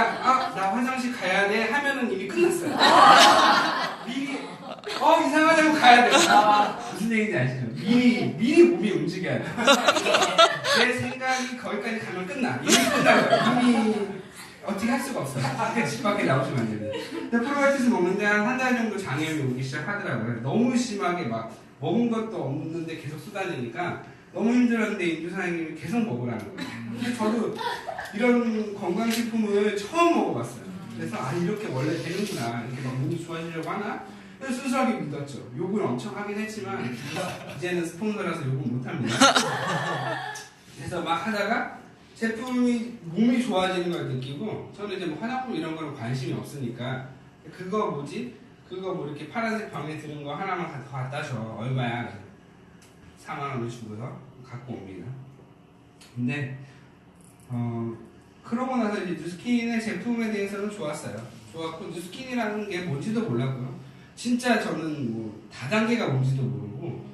A: 나 화장실 가야 돼 하면은 이미 끝났어요. 미리 이상하다고 가야 돼. 무슨 얘기인지 아시죠? 미리 몸이 움직여야 돼. 내 생각이 거기까지 가면 끝나. 이미 끝나요. 이미 어떻게 할 수가 없어요. 집 밖에 나오시면 안 돼요. 근데 프로바이오틱스 먹는데 한 달 정도 장염이 오기 시작하더라고요. 너무 심하게 막 먹은 것도 없는데 계속 쏟아지니까 너무 힘들었는데 임주사님이 계속 먹으라는 거예요. 근데 저도 이런 건강식품을 처음 먹어봤어요. 그래서 이렇게 원래 되는구나. 이렇게 막 몸이 좋아지려고 하나? 그래서 순수하게 믿었죠. 욕을 엄청 하긴 했지만 이제는 스폰서라서 욕은 못합니다. 그래서 막 하다가 제품이 몸이 좋아지는 걸 느끼고 저는 이제 뭐 화장품 이런 거는 관심이 없으니까 그거 뭐 이렇게 파란색 병에 드는 거 하나만 갖다 줘. 얼마야? 4만 원을 주고서 갖고 옵니다. 근데 그러고 나서 이제 뉴스킨의 제품에 대해서는 좋았어요. 좋았고 뉴스킨이라는 게 뭔지도 몰랐고요. 진짜 저는 뭐 다단계가 뭔지도 모르고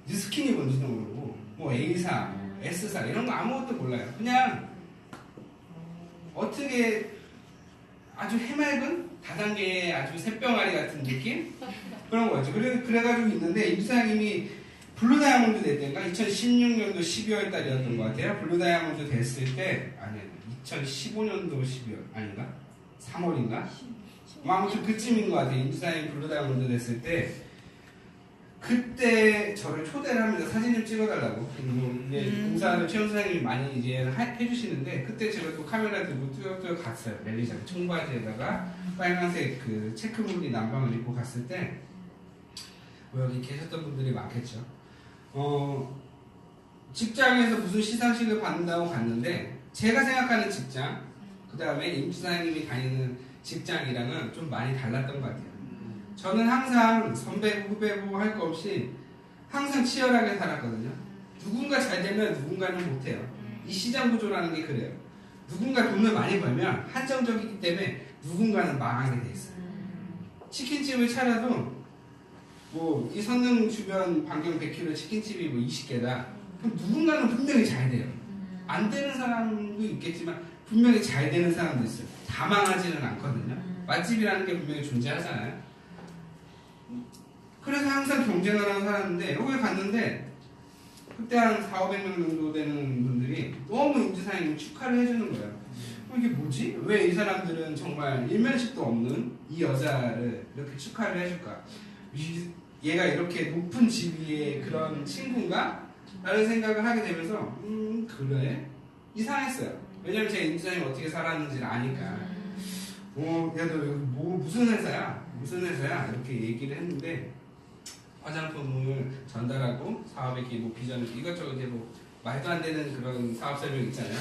A: 뉴스킨이 뭔지도 모르고 뭐 A사, 뭐 S사 이런 거 아무것도 몰라요. 그냥 어떻게 아주 해맑은 다단계의 아주 새병아리 같은 느낌? 그런 거죠. 그래가지고 있는데 임사장님이 블루 다이아몬드 될 때인가 2016년도 12월 달이었던 것 같아요. 블루 다이아몬드 됐을 때 2015년도 12월 아닌가? 3월인가? 아무튼 그쯤인 것 같아요. 임사장님 블루 다이아몬드 됐을 때 그때 저를 초대를 합니다. 사진 좀 찍어달라고. 이제 공사를 최현 사장님이 많이 이제 해주시는데 그때 제가 또 카메라 들고 뚜역뚜역 갔어요. 멜리장 청바지에다가 빨간색 그 체크무늬 남방을 입고 갔을 때 뭐 여기 계셨던 분들이 많겠죠. 직장에서 무슨 시상식을 받는다고 갔는데 제가 생각하는 직장 그 다음에 임사장님이 다니는 직장이랑은 좀 많이 달랐던 것 같아요. 저는 항상 선배고 후배고 할 거 없이 항상 치열하게 살았거든요. 누군가 잘 되면 누군가는 못해요. 이 시장 구조라는 게 그래요. 누군가 돈을 많이 벌면 한정적이기 때문에 누군가는 망하게 돼 있어요. 치킨집을 차려도 뭐 이 선릉 주변 반경 100km 치킨집이 뭐 20개다. 그럼 누군가는 분명히 잘 돼요. 안 되는 사람도 있겠지만 분명히 잘 되는 사람도 있어요. 다 망하지는 않거든요. 맛집이라는 게 분명히 존재하잖아요. 그래서 항상 경쟁을 하고 살았는데 여기 갔는데 그때 한 4,500명 정도 되는 분들이 너무 임지사님 축하를 해주는 거예요. 이게 뭐지? 왜 이 사람들은 정말 일면식도 없는 이 여자를 이렇게 축하를 해줄까? 얘가 이렇게 높은 지위의 그런 친구인가? 라는 생각을 하게 되면서 그래? 이상했어요. 왜냐면 제가 임지사님이 어떻게 살았는지를 아니까. 야 너 여기 무슨 회사야? 무슨 회사야? 이렇게 얘기를 했는데 화장품을 전달하고 사업의 뭐 비전을 이것저것 이제 뭐 말도 안 되는 그런 사업 설명 있잖아요.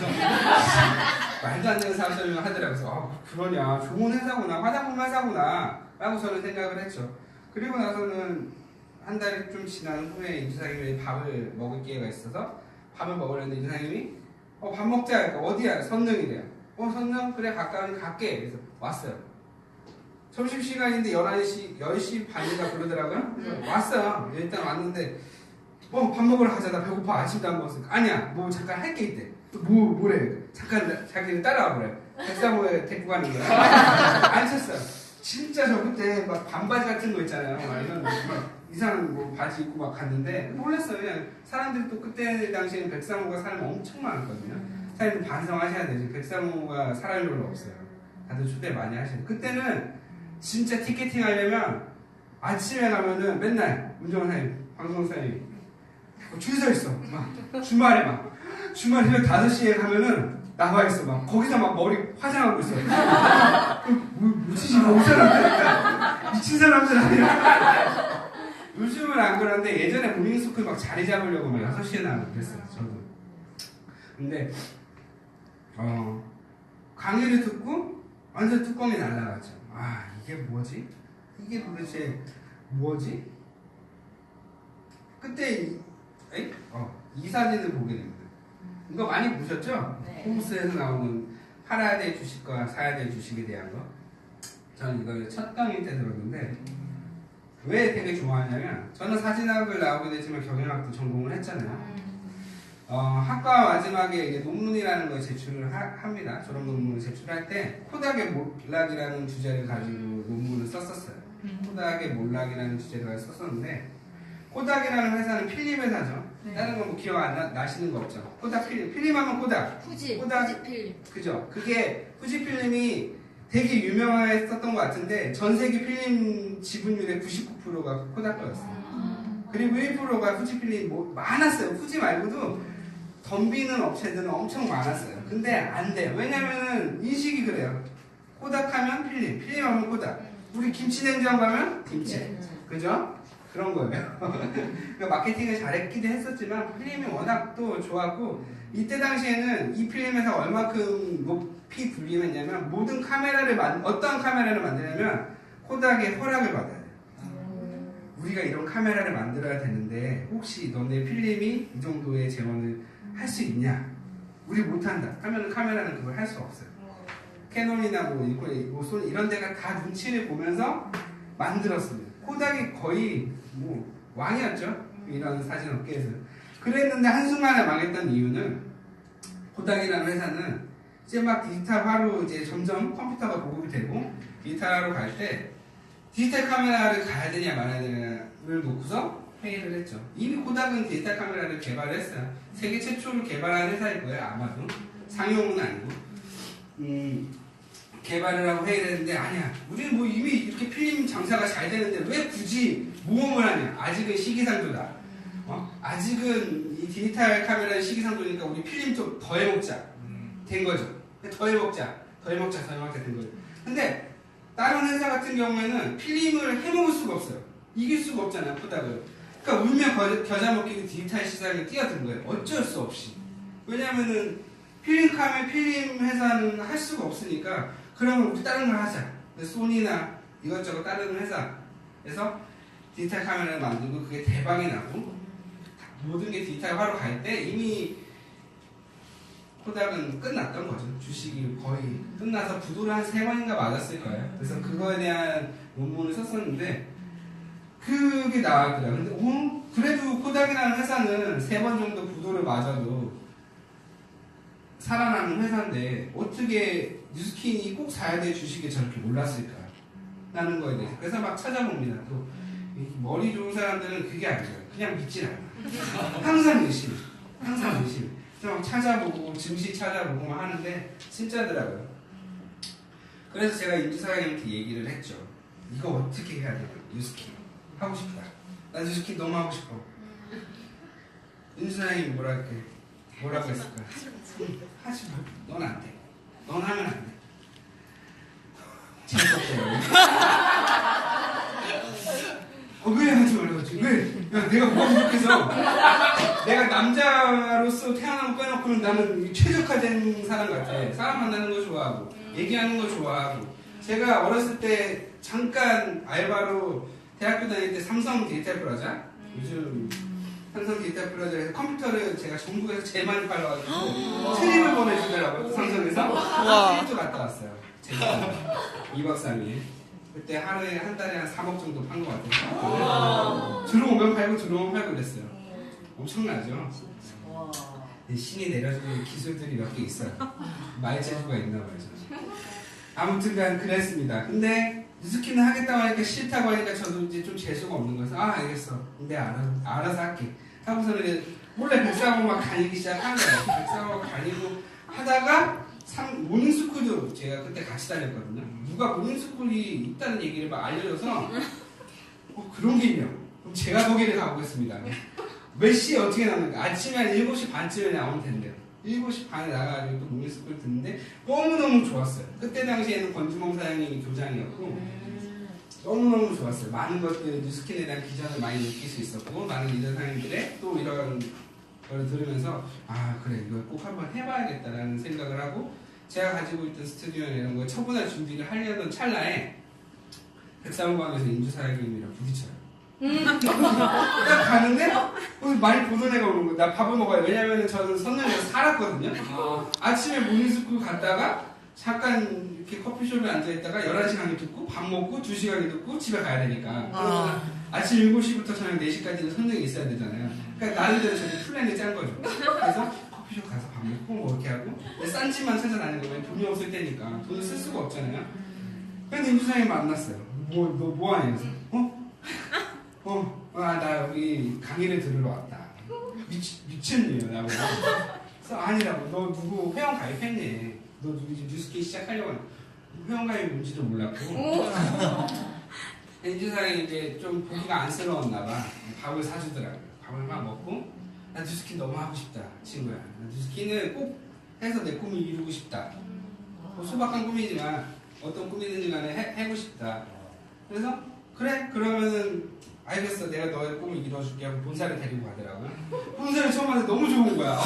A: 말도 안 되는 사업 설명 하더라고요. 그래서 그러냐 좋은 회사구나 화장품 회사구나 라고 저는 생각을 했죠. 그리고 나서는 한 달이 좀 지난 후에 임지사님이 밥을 먹을 기회가 있어서 밥을 먹으려는데 임지사님이 밥 먹자 하니까 어디야? 선릉이래요. 선릉? 그래 가까우니 갈게. 그래서 왔어요. 점심시간인데 10시 반인가 그러더라고요. 그래서 왔어요. 일단 왔는데 밥 먹으러 가자. 나 배고파. 아침도 안 먹었으니까. 아니야. 뭐 잠깐 할 게 있대. 뭐래. 잠깐 자기는 따라와 그래. 백사모에 데리고 가는 거야. 앉혔어요. 진짜 저 그때 막 반바지 같은 거 있잖아요. 아니면 막 이상한 뭐 바지 입고 막 갔는데 몰랐어요. 그냥 사람들이 또 그때 당시에는 백사모가 사람이 엄청 많았거든요. 사장님 반성하셔야 되지. 백사모가 사람이 별로 없어요. 다들 초대 많이 하셔야 돼요. 그때는 진짜 티켓팅 하려면 아침에 가면은 맨날 운전사님, 방송사님 줄 서 있어. 막 주말에 새벽 5시에 가면은 나와 있어. 막 거기서 막 머리 화장하고 있어. 뭐지 지금 이 사람들? 미친 사람들 아니야? 요즘은 안 그런데 예전에 모닝스쿨 막 자리 잡으려고 막 6시에 나가고 그랬어요. 저도. 근데 강의를 듣고 완전 뚜껑이 날라갔죠. 이게 뭐지? 이게 도대체 뭐지? 그때 이 사진을 보게 됩니다. 이거 많이 보셨죠?
B: 네.
A: 홈스에서 나오는 팔아야 될 주식과 사야 될 주식에 대한 거. 저는 이걸 첫 강의 때 들었는데 왜 되게 좋아하냐면 저는 사진학을 나오게 됐지만 경영학도 전공을 했잖아요. 학과 마지막에 이제 논문이라는 걸 제출을 합니다. 졸업 논문을 제출할 때 코닥의 몰락이라는 주제를 가지고 논문을 썼었어요. 코닥의 몰락이라는 주제를 가지고 썼었는데 코닥이라는 회사는 필름 회사죠.
B: 네.
A: 다른 건 뭐 기억 안 나시는 거 없죠. 코닥 필름하면 코닥.
B: 후지필.
A: 그죠. 그게 후지필름이 되게 유명했었던 것 같은데 전 세계 필름 지분율의 99%가 코닥 거였어요. 그리고 1%가 후지필름이 많았어요. 후지 말고도 덤비는 업체들은 엄청 많았어요. 근데 안 돼요. 왜냐면은 인식이 그래요. 코닥 하면 필름 하면 코닥. 우리 김치냉장 가면 김치. 그죠? 그런 거예요. 그러니까 마케팅을 잘했기도 했었지만 필름이 워낙 또 좋았고 이때 당시에는 이 필름에서 얼마큼 높이 불림했냐면 모든 카메라를 어떤 카메라를 만드냐면 코닥의 허락을 받아야 돼요. 우리가 이런 카메라를 만들어야 되는데 혹시 너네 필름이 이 정도의 재원을 할 수 있냐? 우리 못한다. 하면은 카메라는 그걸 할 수 없어요. 캐논이나 뭐 소니 이런 데가 다 눈치를 보면서 만들었습니다. 코닥이 거의 뭐 왕이었죠. 이런 사진 업계에서. 그랬는데 한순간에 망했던 이유는 코닥이라는 회사는 이제 막 디지털화로 이제 점점 컴퓨터가 보급이 되고 디지털화로 갈 때 디지털 카메라를 가야 되냐 말아야 되냐를 놓고서 회의를 했죠. 이미 코닥은 디지털 카메라를 개발했어요. 세계 최초로 개발한 회사일 거예요. 아마도. 상용은 아니고. 개발을 하고 회의를 했는데 아니야. 우리는 뭐 이미 이렇게 필름 장사가 잘 되는데 왜 굳이 모험을 하냐. 아직은 시기상조다. 아직은 이 디지털 카메라는 시기상조니까 우리 필름 좀 더 해먹자. 된 거죠. 더 해먹자 된 거죠. 근데 다른 회사 같은 경우에는 필름을 해먹을 수가 없어요. 이길 수가 없잖아요. 코닥을. 그러니까 울며 겨자 먹기로 디지털 시장에 뛰어든 거예요. 어쩔 수 없이. 왜냐면은 필름 회사는 할 수가 없으니까 그러면 우리 다른 걸 하자. 소니나 이것저것 다른 회사에서 디지털 카메라를 만들고 그게 대박이 나고 모든 게 디지털화로 갈 때 이미 코닥은 끝났던 거죠. 주식이 거의 끝나서 부도를 한 3번인가 맞았을 거예요. 그래서 그거에 대한 논문을 썼었는데 그게 나왔더라고요. 근데 그래도 코닥이라는 회사는 3번 정도 부도를 맞아도 살아나는 회사인데 어떻게 뉴스킨이 꼭 사야 될 주식에 저렇게 올랐을까 라는 거에 대해서 그래서 막 찾아봅니다. 또 머리 좋은 사람들은 그게 아니에요. 그냥 믿질 않아. 항상 의심. 그래서 막 찾아보고 증시 찾아보고 막 하는데 진짜더라고요. 그래서 제가 임주 사장님한테 얘기를 했죠. 이거 어떻게 해야 될까? 뉴스킨 하고 싶다. 나 뉴스킨 너무 하고 싶어. 임주 사장님이 뭐라고 했을까? 하지 마. 넌 안 돼. 넌 하면 안 돼. 재밌었대요. 왜 하지 말라고지? 왜? 야, 내가 뭐가 부족해서? 내가 남자로서 태어난 거 빼놓고는 나는 최적화된 사람 같아. 사람 만나는 거 좋아하고, 얘기하는 거 좋아하고. 제가 어렸을 때 잠깐 알바로 대학교 다닐 때 삼성 디지털 프라자? 요즘 삼성 디지털 프라자에서 컴퓨터를 제가 전국에서 제일 많이 팔러가지고 트립을 보내주더라고요. 삼성에서. 트립도 갔다 왔어요. 제가 2박 3일. 그때 하루에 한 달에 한 3억 정도 판 것 같아요. 들어오면 팔고 그랬어요. 엄청나죠? 신이 내려주는 기술들이 몇 개 있어요. 말재주가 있나 봐요. 아무튼간 그랬습니다. 근데 뉴스킨을 하겠다고 하니까 싫다고 하니까 저도 이제 좀 재수가 없는 거여서 알겠어. 근데 알아서 할게. 하고서는 이제 몰래 백사고 막 다니기 시작한 거예요. 백사고 다니고 하다가 모닝스쿨도 제가 그때 같이 다녔거든요. 누가 모닝스쿨이 있다는 얘기를 막 알려줘서 그런 게 있냐. 그럼 제가 거기를 가보겠습니다. 몇 시에 어떻게 나오는가. 아침에 한 7시 반쯤에 나오면 된대요. 7시 반에 나가가지고 또 모닝스쿨 듣는데 너무너무 좋았어요. 그때 당시에는 권주몽 사장님이 교장이었고 너무너무 좋았어요. 많은 것들 뉴스킨에 대한 기전을 많이 느낄 수 있었고 많은 리더 사장님들의 또 이런 걸 들으면서 그래 이걸 꼭 한번 해봐야겠다라는 생각을 하고 제가 가지고 있던 스튜디오나 이런 거 처분할 준비를 하려던 찰나에 백사무관에서 임주 사장님이랑 부딪혀요. 딱 가는데 많이 보던 애가 오는 거야. 나 밥을 먹어야 돼. 왜냐면 저는 선릉에서 살았거든요. 아침에 모닝스쿨 갔다가 잠깐 이렇게 커피숍에 앉아있다가 11시 강의 듣고 밥 먹고 2시 강의 듣고 집에 가야 되니까 아침 7시부터 저녁 4시까지는 선릉에 있어야 되잖아요. 그러니까 나름대로 저는 플랜을 짠 거죠. 그래서 커피숍 가서 밥 먹고 뭐 이렇게 하고 싼 집만 찾아다니는 거면 돈이 없을 때니까 돈을 쓸 수가 없잖아요. 근데 임주사님 만났어요. 너 뭐 하냐? 나 여기 강의를 들으러 왔다. 미친놈이야, 나보고. 그래서 아니라고, 너 누구 회원 가입했네. 너 누구 이제 뉴스킨 시작하려고 하는 회원 가입 뭔지도 몰랐고. 인주사장이 이제 좀 보기가 안쓰러웠나봐. 밥을 사주더라고요. 밥을 막 먹고, 나 뉴스킨 너무 하고 싶다, 친구야. 나 뉴스킨을 꼭 해서 내 꿈을 이루고 싶다. 소박한 꿈이지만, 어떤 꿈이든지 간에 해고 싶다. 그래서, 그래? 그러면은, 알겠어. 내가 너의 꿈을 이뤄줄게 하고 본사를 데리고 가더라고요. 본사를 처음 봤는데 너무 좋은 거야.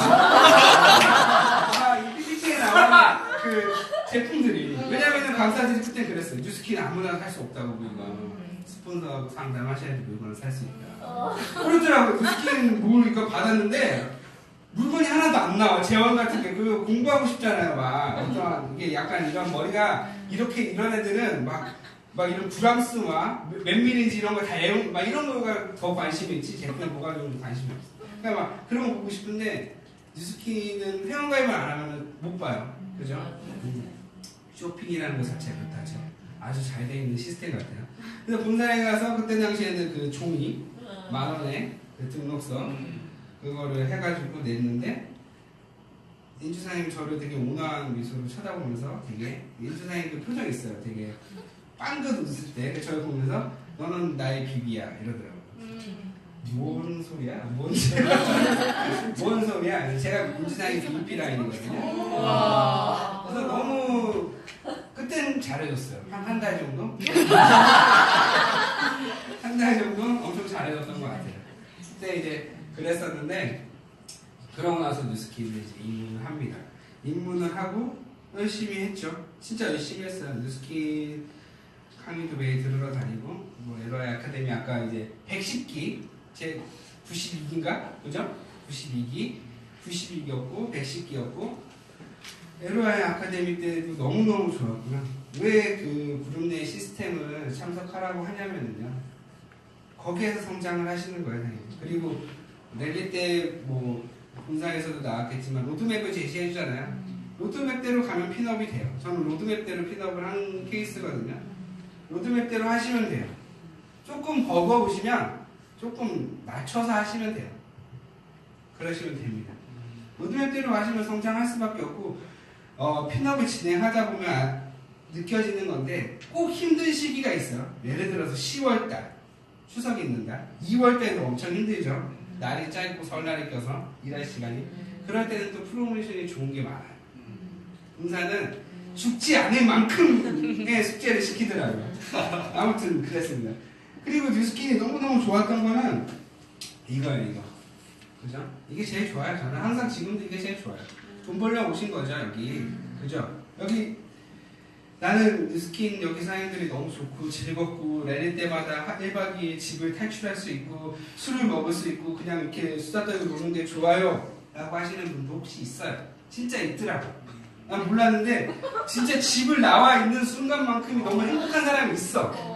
A: 이 PPT에 나오는 그 제품들이. 왜냐면은 강사들이 그때 그랬어요. 뉴스킨 아무나 살 수 없다고 보니까. 스폰서 상담하셔야 돼. 물건을 살 수 있다. 그러더라고요. 뉴스킨 이거 받았는데 물건이 하나도 안 나와. 재원 같은 게. 그거 공부하고 싶잖아요. 막. 어떠한 이게 약간 이런 머리가 이런 애들은 막 이런 브람스와 몇 밀인지 이런 거 다 막 이런 거가 더 관심이 있지 제품에 뭐가 좋은지 관심이 없어. 그러니까 막 그런 거 보고 싶은데 뉴스킨은 회원가입을 안 하면 못 봐요. 그죠? 쇼핑이라는 것 자체가 그렇다죠. 아주 잘 돼 있는 시스템 같아요. 그래서 본사에 가서 그때 당시에는 그 종이 10,000원에 그 등록서 그거를 해가지고 냈는데 인주사님 저를 되게 온화한 미소로 쳐다보면서 되게 인주사님 그 표정이 있어요. 되게 빵긋 웃을 때 저를 보면서 너는 나의 비비야 이러더라고요. 뭔 소리야? 뭔 소리야? 제가 민주당의 BP 라인이거든요. 그래서 너무 그때는 잘해줬어요. 한 달 정도? 한 달 정도 엄청 잘해줬던 것 같아요. 그때 이제 그랬었는데 그러고 나서 뉴스킨을 이제 입문을 합니다. 입문을 하고 열심히 했죠. 진짜 열심히 했어요. 뉴스킨 강의도 매일 들으러 다니고 뭐 에러의 아카데미 아까 이제 110기 제 92기인가? 그죠? 92기, 91기였고, 110기였고, LOI 아카데미 때도 너무너무 좋았고요. 왜 그 그룹 내 시스템을 참석하라고 하냐면요. 거기에서 성장을 하시는 거예요, 당연히. 그리고 랠리 때 뭐, 본사에서도 나왔겠지만, 로드맵을 제시해 주잖아요. 로드맵대로 가면 핀업이 돼요. 저는 로드맵대로 핀업을 한 케이스거든요. 로드맵대로 하시면 돼요. 조금 버거우시면 조금 낮춰서 하시면 돼요. 그러시면 됩니다. 로드맵대로 하시면 성장할 수밖에 없고 핀업을 진행하다 보면 느껴지는 건데 꼭 힘든 시기가 있어요. 예를 들어서 10월달 추석이 있는 날 2월달에도 엄청 힘들죠. 날이 짧고 설날이 껴서 일할 시간이 그럴 때는 또 프로모션이 좋은 게 많아요. 본사는 죽지 않을 만큼의 숙제를 시키더라고요. 아무튼 그랬습니다. 그리고 뉴스킨이 너무너무 좋았던 거는 이거예요, 이거. 그죠? 이게 제일 좋아요. 저는 항상 지금도 이게 제일 좋아요. 돈 벌려 오신 거죠, 여기. 그죠? 여기 나는 뉴스킨 여기 사장님들이 너무 좋고 즐겁고 내릴 때마다 1박 2일 집을 탈출할 수 있고 술을 먹을 수 있고 그냥 이렇게 수다 떨고 노는 게 좋아요 라고 하시는 분도 혹시 있어요. 진짜 있더라고. 난 몰랐는데 진짜 집을 나와 있는 순간만큼이 너무 행복한 사람이 있어.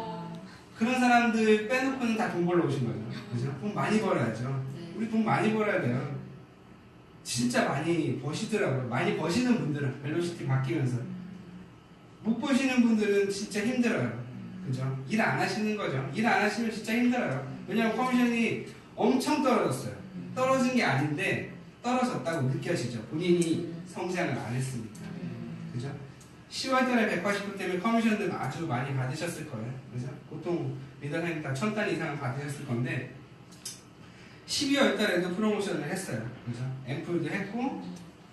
A: 그런 사람들 빼놓고는 다 돈 벌러 오신 거죠. 그죠? 돈 많이 벌어야죠. 우리 돈 많이 벌어야 돼요. 진짜 많이 버시더라고요. 많이 버시는 분들은 벨로시티 바뀌면서 못 버시는 분들은 진짜 힘들어요. 그죠? 일 안 하시는 거죠. 일 안 하시면 진짜 힘들어요. 왜냐하면 커미션이 엄청 떨어졌어요. 떨어진 게 아닌데 떨어졌다고 느껴지죠. 본인이 성장을 안 했으니까. 그죠? 10월달에 180불 때문에 커미션들 아주 많이 받으셨을 거예요. 그죠? 보통 리더사님 다 1000단 이상 받으셨을 건데 12월달에도 프로모션을 했어요. 그죠? 앰플도 했고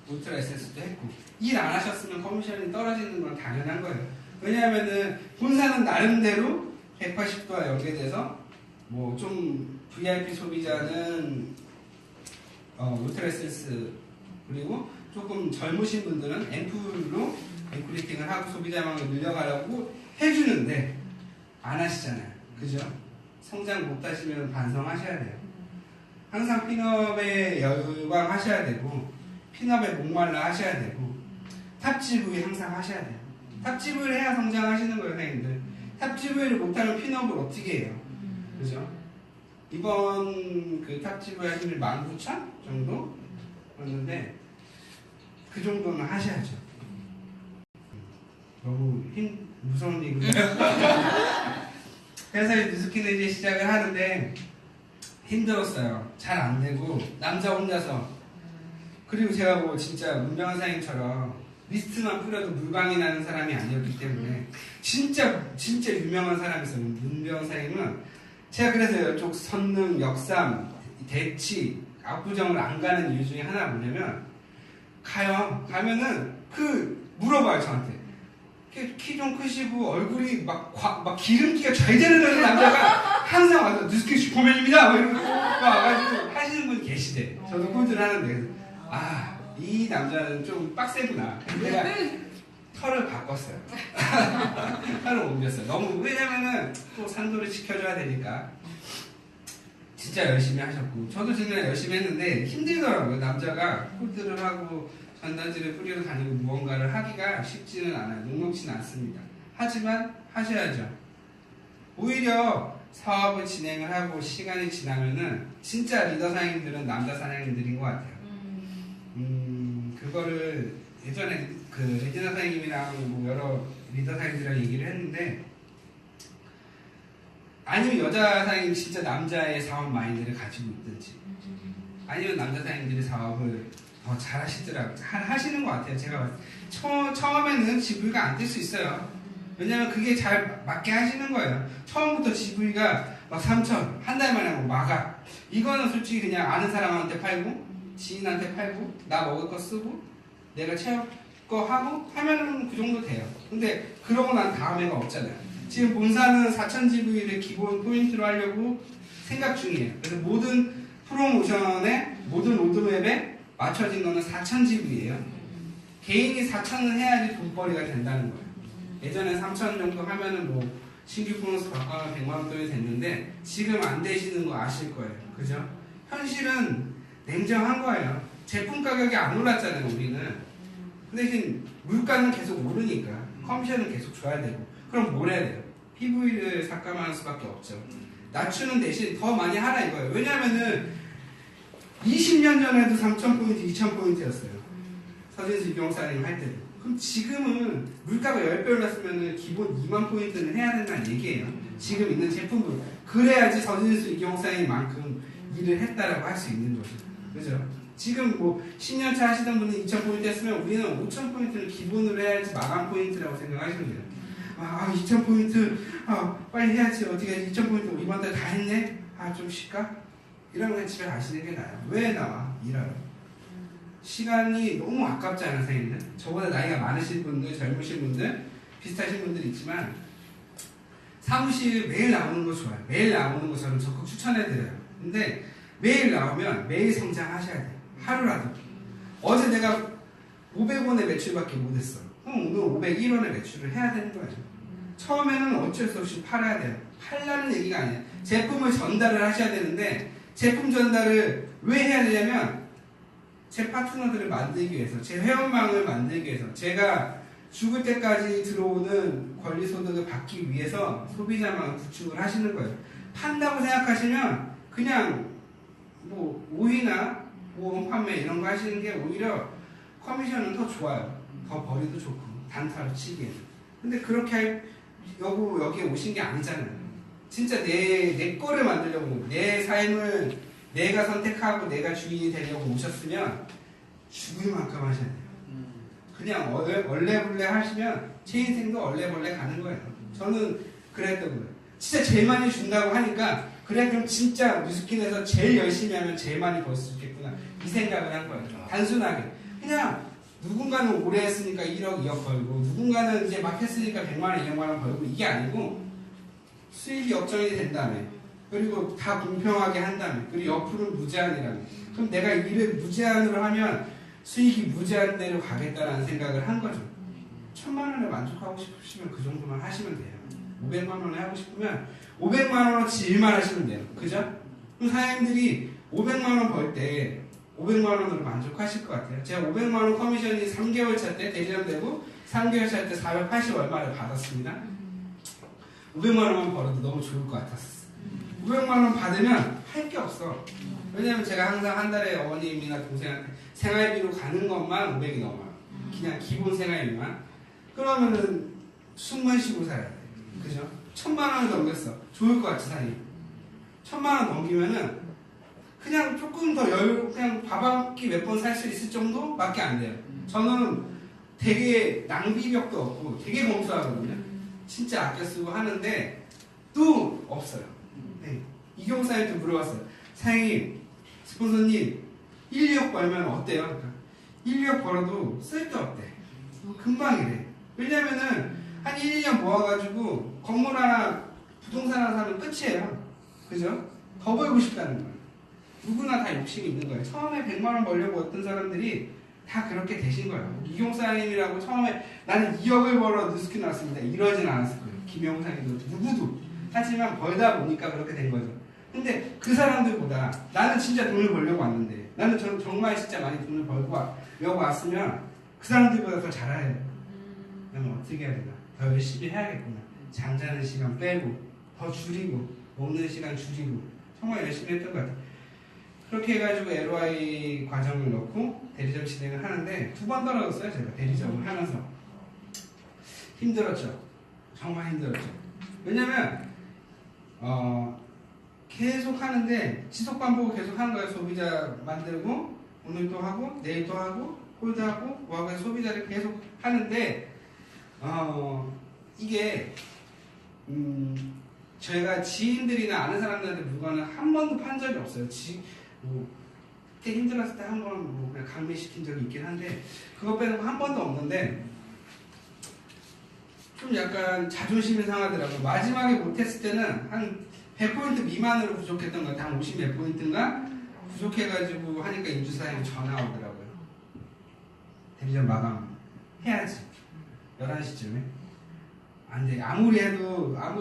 A: 울트라 SS도 했고 일 안 하셨으면 커미션이 떨어지는 건 당연한 거예요. 왜냐하면은 본사는 나름대로 180도와 연계돼서 뭐 좀 VIP 소비자는 울트라 SS 그리고 조금 젊으신 분들은 앰플로 앰플리팅을 하고 소비자망을 늘려가려고 해주는데 안 하시잖아요. 그죠? 성장 못 하시면 반성하셔야 돼요. 항상 핀업에 열광하셔야 되고 핀업에 목말라 하셔야 되고 탑지브이 항상 하셔야 돼요. 탑지브이를 해야 성장하시는 거예요, 선생님들. 탑지브이를 못하면 핀업을 어떻게 해요? 그죠? 이번 그 탑지브이 하시면 19,000 정도? 였는데 그 정도는 하셔야죠. 너무 무서운 얘기인가요? 그래서 뉴스킨을 이제 시작을 하는데 힘들었어요. 잘 안 되고 남자 혼자서 그리고 제가 뭐 진짜 문병환 사장님처럼 리스트만 뿌려도 물광이 나는 사람이 아니었기 때문에 진짜 유명한 사람이 있어요. 문병환 사장님은 제가 그래서 이쪽 선릉, 역삼, 대치, 압구정을 안 가는 이유 중에 하나 뭐냐면 가면은 물어봐요 저한테. 키 좀 크시고 얼굴이 막 기름기가 잘 되는 남자가 항상 와서 뉴스킨 슈퍼맨입니다 막 이러고 와가지고 하시는 분이 계시대. 저도 꼴드를 하는데 이 남자는 좀 빡세구나. 내가 털을 바꿨어요. 털을 옮겼어요. 왜냐면은 또 산도를 지켜줘야 되니까. 진짜 열심히 하셨고 저도 진짜 열심히 했는데 힘들더라고요. 남자가 꼴드를 하고 전단지를 뿌리러 다니고 무언가를 하기가 쉽지는 않아요. 녹록지는 않습니다. 하지만 하셔야죠. 오히려 사업을 진행을 하고 시간이 지나면은 진짜 리더 사장님들은 남자 사장님들인 것 같아요. 그거를 예전에 그 레지나 사장님이랑 뭐 여러 리더 사장님들이랑 얘기를 했는데 아니면 여자 사장님 진짜 남자의 사업 마인드를 가지고 있든지 아니면 남자 사장님들이 사업을 더 잘 하시더라고요. 하시는 것 같아요. 제가 처음에는 GV가 안 뜰 수 있어요. 왜냐면 그게 잘 맞게 하시는 거예요. 처음부터 GV가 막 3,000, 한 달 만에 뭐 마가. 이거는 솔직히 그냥 아는 사람한테 팔고, 지인한테 팔고, 나 먹을 거 쓰고, 내가 채울 거 하고, 하면은 그 정도 돼요. 근데 그러고 난 다음에가 없잖아요. 지금 본사는 4,000GV를 기본 포인트로 하려고 생각 중이에요. 그래서 모든 프로모션에, 모든 로드맵에 맞춰진 거는 4,000GV예요. 개인이 4,000은 해야지 돈벌이가 된다는 거예요. 예전에 3,000 정도 하면은 뭐 신규 보너스 바꿔면 100만 원 돈이 됐는데 지금 안 되시는 거 아실 거예요. 그죠? 현실은 냉정한 거예요. 제품 가격이 안 올랐잖아요, 우리는. 근데 대신 물가는 계속 오르니까 커미션은 계속 줘야 되고. 그럼 뭘 해야 돼요? PV를 삭감하는 수밖에 없죠. 낮추는 대신 더 많이 하라 이거예요. 왜냐면은 20년 전에도 3,000포인트, 2,000포인트였어요. 서진수 이경사님 할 때도. 그럼 지금은 물가가 10배 올랐으면 기본 2만 포인트는 해야 된다는 얘기예요. 지금 있는 제품으로. 그래야지 서진수 이경사님만큼 일을 했다라고 할 수 있는 거죠. 그죠? 지금 뭐 10년차 하시던 분이 2,000포인트 했으면 우리는 5,000포인트를 기본으로 해야지 마감 포인트라고 생각하시면 돼요. 2,000포인트, 빨리 해야지. 어떻게 해야지. 2,000포인트 이번 달 다 했네? 좀 쉴까? 이러면 집에 가시는 게 나아요. 왜 나와? 일하러. 시간이 너무 아깝잖아요, 선생님들. 저보다 나이가 많으신 분들, 젊으신 분들, 비슷하신 분들 있지만, 사무실 매일 나오는 거 좋아요. 매일 나오는 거 저는 적극 추천해드려요. 근데 매일 나오면 매일 성장하셔야 돼요. 하루라도. 어제 내가 500원의 매출밖에 못했어. 그럼 오늘 501원의 매출을 해야 되는 거예요. 처음에는 어쩔 수 없이 팔아야 돼요. 팔라는 얘기가 아니에요. 제품을 전달을 하셔야 되는데 제품 전달을 왜 해야 되냐면 제 파트너들을 만들기 위해서, 제 회원망을 만들기 위해서, 제가 죽을 때까지 들어오는 권리소득을 받기 위해서 소비자망을 구축을 하시는 거예요. 판다고 생각하시면 그냥 뭐 오이나 보험 판매 이런 거 하시는 게 오히려 커미션은 더 좋아요. 더 벌이도 좋고 단타로 치기에는. 근데 그렇게 여기에 오신 게 아니잖아요. 진짜 내 거를 만들려고, 내 삶을 내가 선택하고 내가 주인이 되려고 오셨으면 죽을 만큼 하셔야 돼요. 그냥 얼레벌레 하시면 제 인생도 얼레벌레 가는 거예요. 저는 그랬던 거예요. 진짜 제일 많이 준다고 하니까 그래 그럼 진짜 뉴스킨에서 제일 열심히 하면 제일 많이 벌 수 있겠구나 이 생각을 한 거예요. 단순하게 그냥 누군가는 오래 했으니까 1억 2억 벌고 누군가는 이제 막 했으니까 100만 원 200만 원 벌고 이게 아니고 수익이 역정이 된 다음에 그리고 다 공평하게 한 다음에 그리고 옆으로는 무제한이라는 그럼 내가 일을 무제한으로 하면 수익이 무제한대로 가겠다라는 생각을 한 거죠. 1,000만 원에 만족하고 싶으시면 그 정도만 하시면 돼요. 500만 원에 하고 싶으면 500만 원어치 일만 하시면 돼요. 그죠? 그럼 사장님들이 500만 원 벌 때 500만 원으로 만족하실 것 같아요. 제가 500만 원 커미션이 3개월 차 때 대리점되고 3개월 차 때 480 얼마를 받았습니다. 500만 원만 벌어도 너무 좋을 것 같았어. 500만 원 받으면 할 게 없어. 왜냐면 제가 항상 한 달에 어머님이나 동생한테 생활비로 가는 것만 500이 넘어요. 그냥 기본 생활비만. 그러면은 숨만 쉬고 살아야 돼. 그죠? 1,000만 원을 넘겼어. 좋을 것 같지, 사장님? 1,000만 원 넘기면은 그냥 조금 더 그냥 밥 한 끼 몇 번 살 수 있을 정도밖에 안 돼요. 저는 되게 낭비벽도 없고 되게 검소하거든요. 진짜 아껴 쓰고 하는데 또 없어요. 네. 이경사한테 물어봤어요. 사장님, 스폰서님 1, 2억 벌면 어때요? 그러니까 1, 2억 벌어도 쓸데없대. 금방이래. 왜냐면은 한 1, 2년 모아가지고 건물 하나, 부동산 하나 사면 끝이에요. 그죠? 더 벌고 싶다는 거예요. 누구나 다 욕심이 있는 거예요. 처음에 100만 원 벌려고 어떤 사람들이 다 그렇게 되신 거예요. 이경사님이라고 처음에 나는 2억을 벌어 뉴스킨 나왔습니다. 이러진 않았을 거예요. 김영사님도 누구도. 하지만 벌다 보니까 그렇게 된 거죠. 근데 그 사람들보다 나는 진짜 돈을 벌려고 왔는데 나는 정말 진짜 많이 돈을 벌려고 왔으면 그 사람들보다 더 잘해야 돼요. 그러면 어떻게 해야 되나? 더 열심히 해야겠구나. 잠자는 시간 빼고 더 줄이고 먹는 시간 줄이고 정말 열심히 했던 것 같아요. 그렇게 해가지고 LOI 과정을 넣고 대리점 진행을 하는데 2번 떨어졌어요. 제가 대리점을 하면서 힘들었죠. 정말 힘들었죠. 왜냐면 계속 하는데 지속 반복을 계속 하는 거예요. 소비자 만들고 오늘 또 하고 내일 또 하고 홀드하고 뭐하고 해서 소비자를 계속 하는데 이게 저희가 지인들이나 아는 사람들한테 물건을 한 번도 판 적이 없어요. 그때 힘들었을 때 한 번 뭐 그냥 강매시킨 적이 있긴 한데 그거 빼놓고 한 번도 없는데 좀 약간 자존심이 상하더라고요. 마지막에 못했을 때는 한 100포인트 미만으로 부족했던 것 같아요. 한 50 몇 포인트인가 부족해가지고 하니까 인주사장이 전화 오더라고요. 대리점 마감 해야지. 11시쯤에. 안 돼. 아무리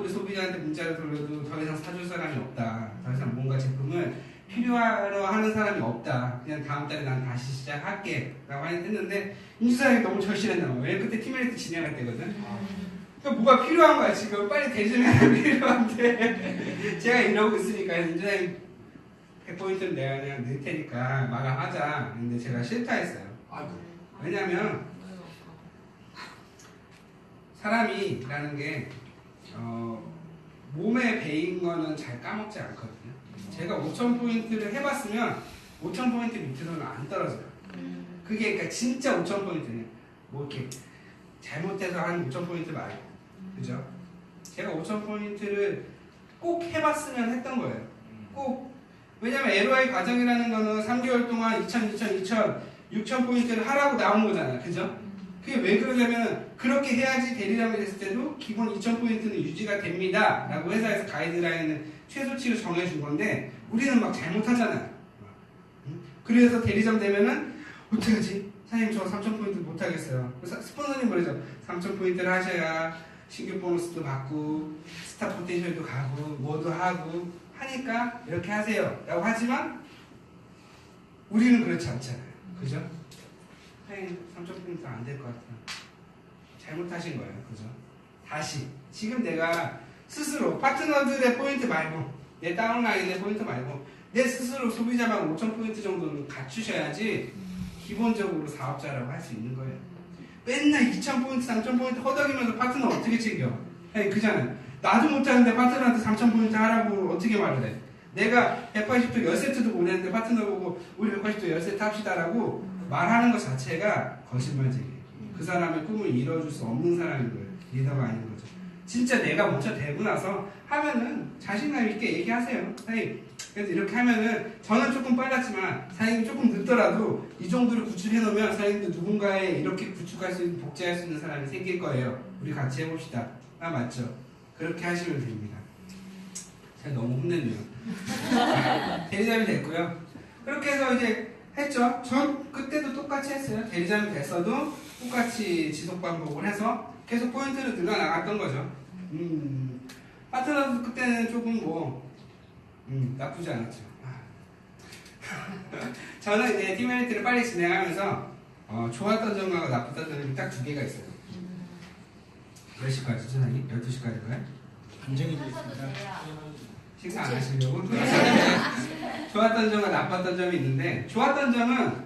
A: 소비자한테 문자를 돌려도 더 이상 사줄 사람이 없다. 더 이상 뭔가 제품을 필요하러 하는 사람이 없다. 그냥 다음 달에 난 다시 시작할게. 라고 했는데, 인수사장이 너무 절실했나 봐요. 왜냐면 그때 팀메리트 진행할 때거든. 그러니까 뭐가 필요한 거야, 지금. 빨리 대주면 필요한데. 제가 이러고 있으니까, 인수사장이 100포인트는 내가 그냥 넣을 테니까 마감하자. 근데 제가 싫다 했어요. 왜냐면, 사람이라는 게, 몸에 배인 거는 잘 까먹지 않거든요. 제가 5,000포인트를 해봤으면 5,000포인트 밑으로는 안 떨어져요. 그게 그러니까 진짜 5,000포인트는 뭐 이렇게 잘못해서 한 5,000포인트 말고, 그죠? 제가 5,000포인트를 꼭 해봤으면 했던 거예요. 꼭. 왜냐면 LOI 과정이라는 거는 3개월 동안 6,000포인트를 하라고 나온 거잖아요. 그죠? 그게 왜 그러냐면 그렇게 해야지 대리점이 됐을 때도 기본 2,000포인트는 유지가 됩니다. 라고 회사에서 가이드라인을 최소치로 정해준 건데 우리는 막 잘못하잖아요. 그래서 대리점 되면은 어떡하지? 사장님 저 3,000포인트 못하겠어요. 스폰서님 그러죠. 3,000포인트를 하셔야 신규 보너스도 받고 스타 포텐셜도 가고 뭐도 하고 하니까 이렇게 하세요. 라고 하지만 우리는 그렇지 않잖아요. 그죠? 사장님 3,000포인트 안 될 것 같아요. 잘못하신 거예요. 그죠? 다시 지금 내가 스스로 파트너들의 포인트 말고 내 다운라인의 포인트 말고 내 스스로 소비자만 5,000포인트 정도는 갖추셔야지 기본적으로 사업자라고 할 수 있는 거예요. 맨날 2,000포인트, 3,000포인트 허덕이면서 파트너 어떻게 챙겨? 아니, 그잖아요. 나도 못하는데 파트너한테 3,000포인트 하라고 어떻게 말을 해? 내가 180도 10세트도 보냈는데 파트너 보고 우리 180도 10세트 합시다라고 말하는 것 자체가 거짓말쟁이에요. 그 사람의 꿈을 이뤄줄 수 없는 사람인 거예요. 리더가 아닌 거죠. 진짜 내가 먼저 되고 나서 하면은 자신감 있게 얘기하세요. 사장님, 그래서 이렇게 하면은 저는 조금 빨랐지만 사장님이 조금 늦더라도 이 정도를 구축해 놓으면 사장님도 누군가에 이렇게 구축할 수 있는, 복제할 수 있는 사람이 생길 거예요. 우리 같이 해봅시다. 아, 맞죠? 그렇게 하시면 됩니다. 제가 너무 혼냈네요. 대리점이 됐고요. 그렇게 해서 이제 했죠. 전 그때도 똑같이 했어요. 대리점이 됐어도 똑같이 지속 반복을 해서 계속 포인트를 늘어나갔던 거죠. 파트너도 그때는 조금 나쁘지 않았죠. 저는 이제 팀메리트를 빨리 진행하면서 좋았던 점과 나빴던 점이 딱 두 개가 있어요. 몇 시까지 사장님? 12시까지인가요?
C: 반정이
A: 식사 안 하시려고? 좋았던 점과 나빴던 점이 있는데 좋았던 점은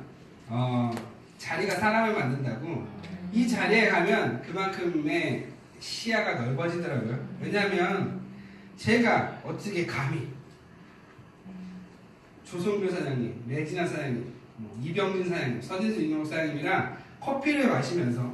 A: 자리가 사람을 만든다고 이 자리에 가면 그만큼의 시야가 넓어지더라고요. 왜냐하면 제가 어떻게 감히 조성규 사장님, 레지나 사장님, 이병진 사장님, 서진수 이경욱 사장님이랑 커피를 마시면서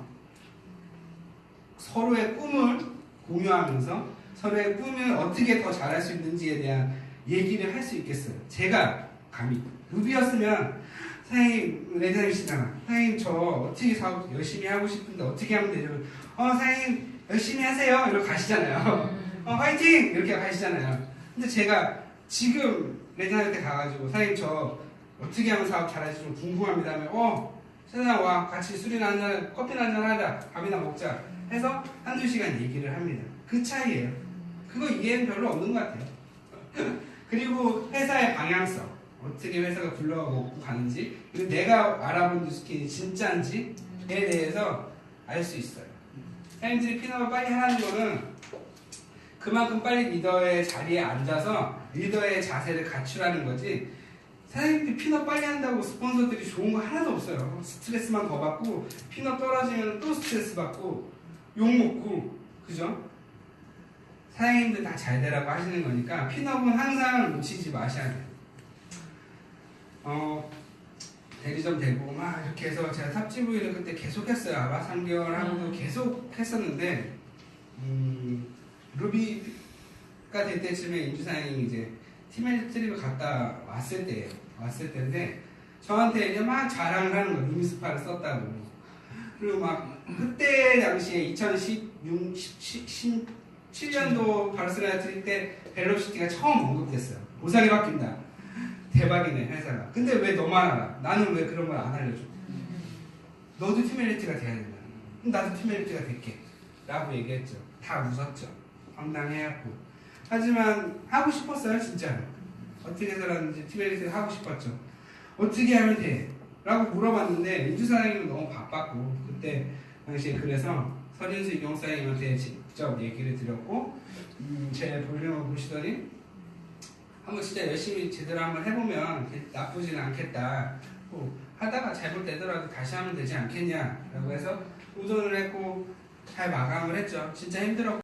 A: 서로의 꿈을 공유하면서 서로의 꿈을 어떻게 더 잘할 수 있는지에 대한 얘기를 할 수 있겠어요. 제가 감히 루비였으면 사장님, 레지나이시잖아. 사장님 저 어떻게 사업 열심히 하고 싶은데 어떻게 하면 되죠? 사장님 열심히 하세요. 이러고 가시잖아요. 화이팅! 이렇게 가시잖아요. 근데 제가 지금 레지나한테 가가지고 사장님 저 어떻게 하면 사업 잘할지 좀 궁금합니다 하면 세상 와 같이 술이나 한잔 커피나 한잔 하자 밥이나 먹자 해서 한두 시간 얘기를 합니다. 그 차이예요. 그거 이해는 별로 없는 것 같아요. 그리고 회사의 방향성 어떻게 회사가 굴러가고 가는지 그리고 내가 알아본 뉴스킨이 진짜인지에 대해서 알 수 있어요. 사장님들이 핀업을 빨리 하라는 거는 그만큼 빨리 리더의 자리에 앉아서 리더의 자세를 갖추라는 거지. 사장님들이 핀업 빨리 한다고 스폰서들이 좋은 거 하나도 없어요. 스트레스만 더 받고 핀업 떨어지면 또 스트레스 받고 욕먹고 그죠? 사장님들 다 잘 되라고 하시는 거니까 핀업은 항상 놓치지 마셔야 돼요. 대리점 되고 막 이렇게 해서 제가 삽지부위를 그때 계속 했어요. 아마 3개월 하고도 계속 했었는데 루비가 될 때쯤에 임주사장님이 이제 팀메리트 트립을 갔다 왔을 때인데 저한테 이제 막 자랑을 하는 거예요. 루미스파를 썼다고. 그리고 막 그때 당시에 2017년도 바르셀로나 트립 때 벨로시티가 처음 언급됐어요. 보상이 바뀐다. 대박이네 회사가. 근데 왜 너만 알아? 나는 왜 그런 걸 안 알려줘? 너도 팀메리트가 돼야 된다. 그럼 나도 팀메리트가 될게. 라고 얘기했죠. 다 웃었죠. 황당해갖고. 하지만 하고 싶었어요 진짜로. 어떻게 살았는지 티베리스를 하고 싶었죠. 어떻게 하면 돼? 라고 물어봤는데 민주 사장님은 너무 바빴고 그때 당시에 그래서 서진수 이경사님한테 직접 얘기를 드렸고 제 볼륨을 보시더니 한번 진짜 열심히 제대로 한번 해보면 나쁘진 않겠다. 하다가 잘못되더라도 다시 하면 되지 않겠냐라고 해서 도전을 했고 잘 마감을 했죠. 진짜 힘들었고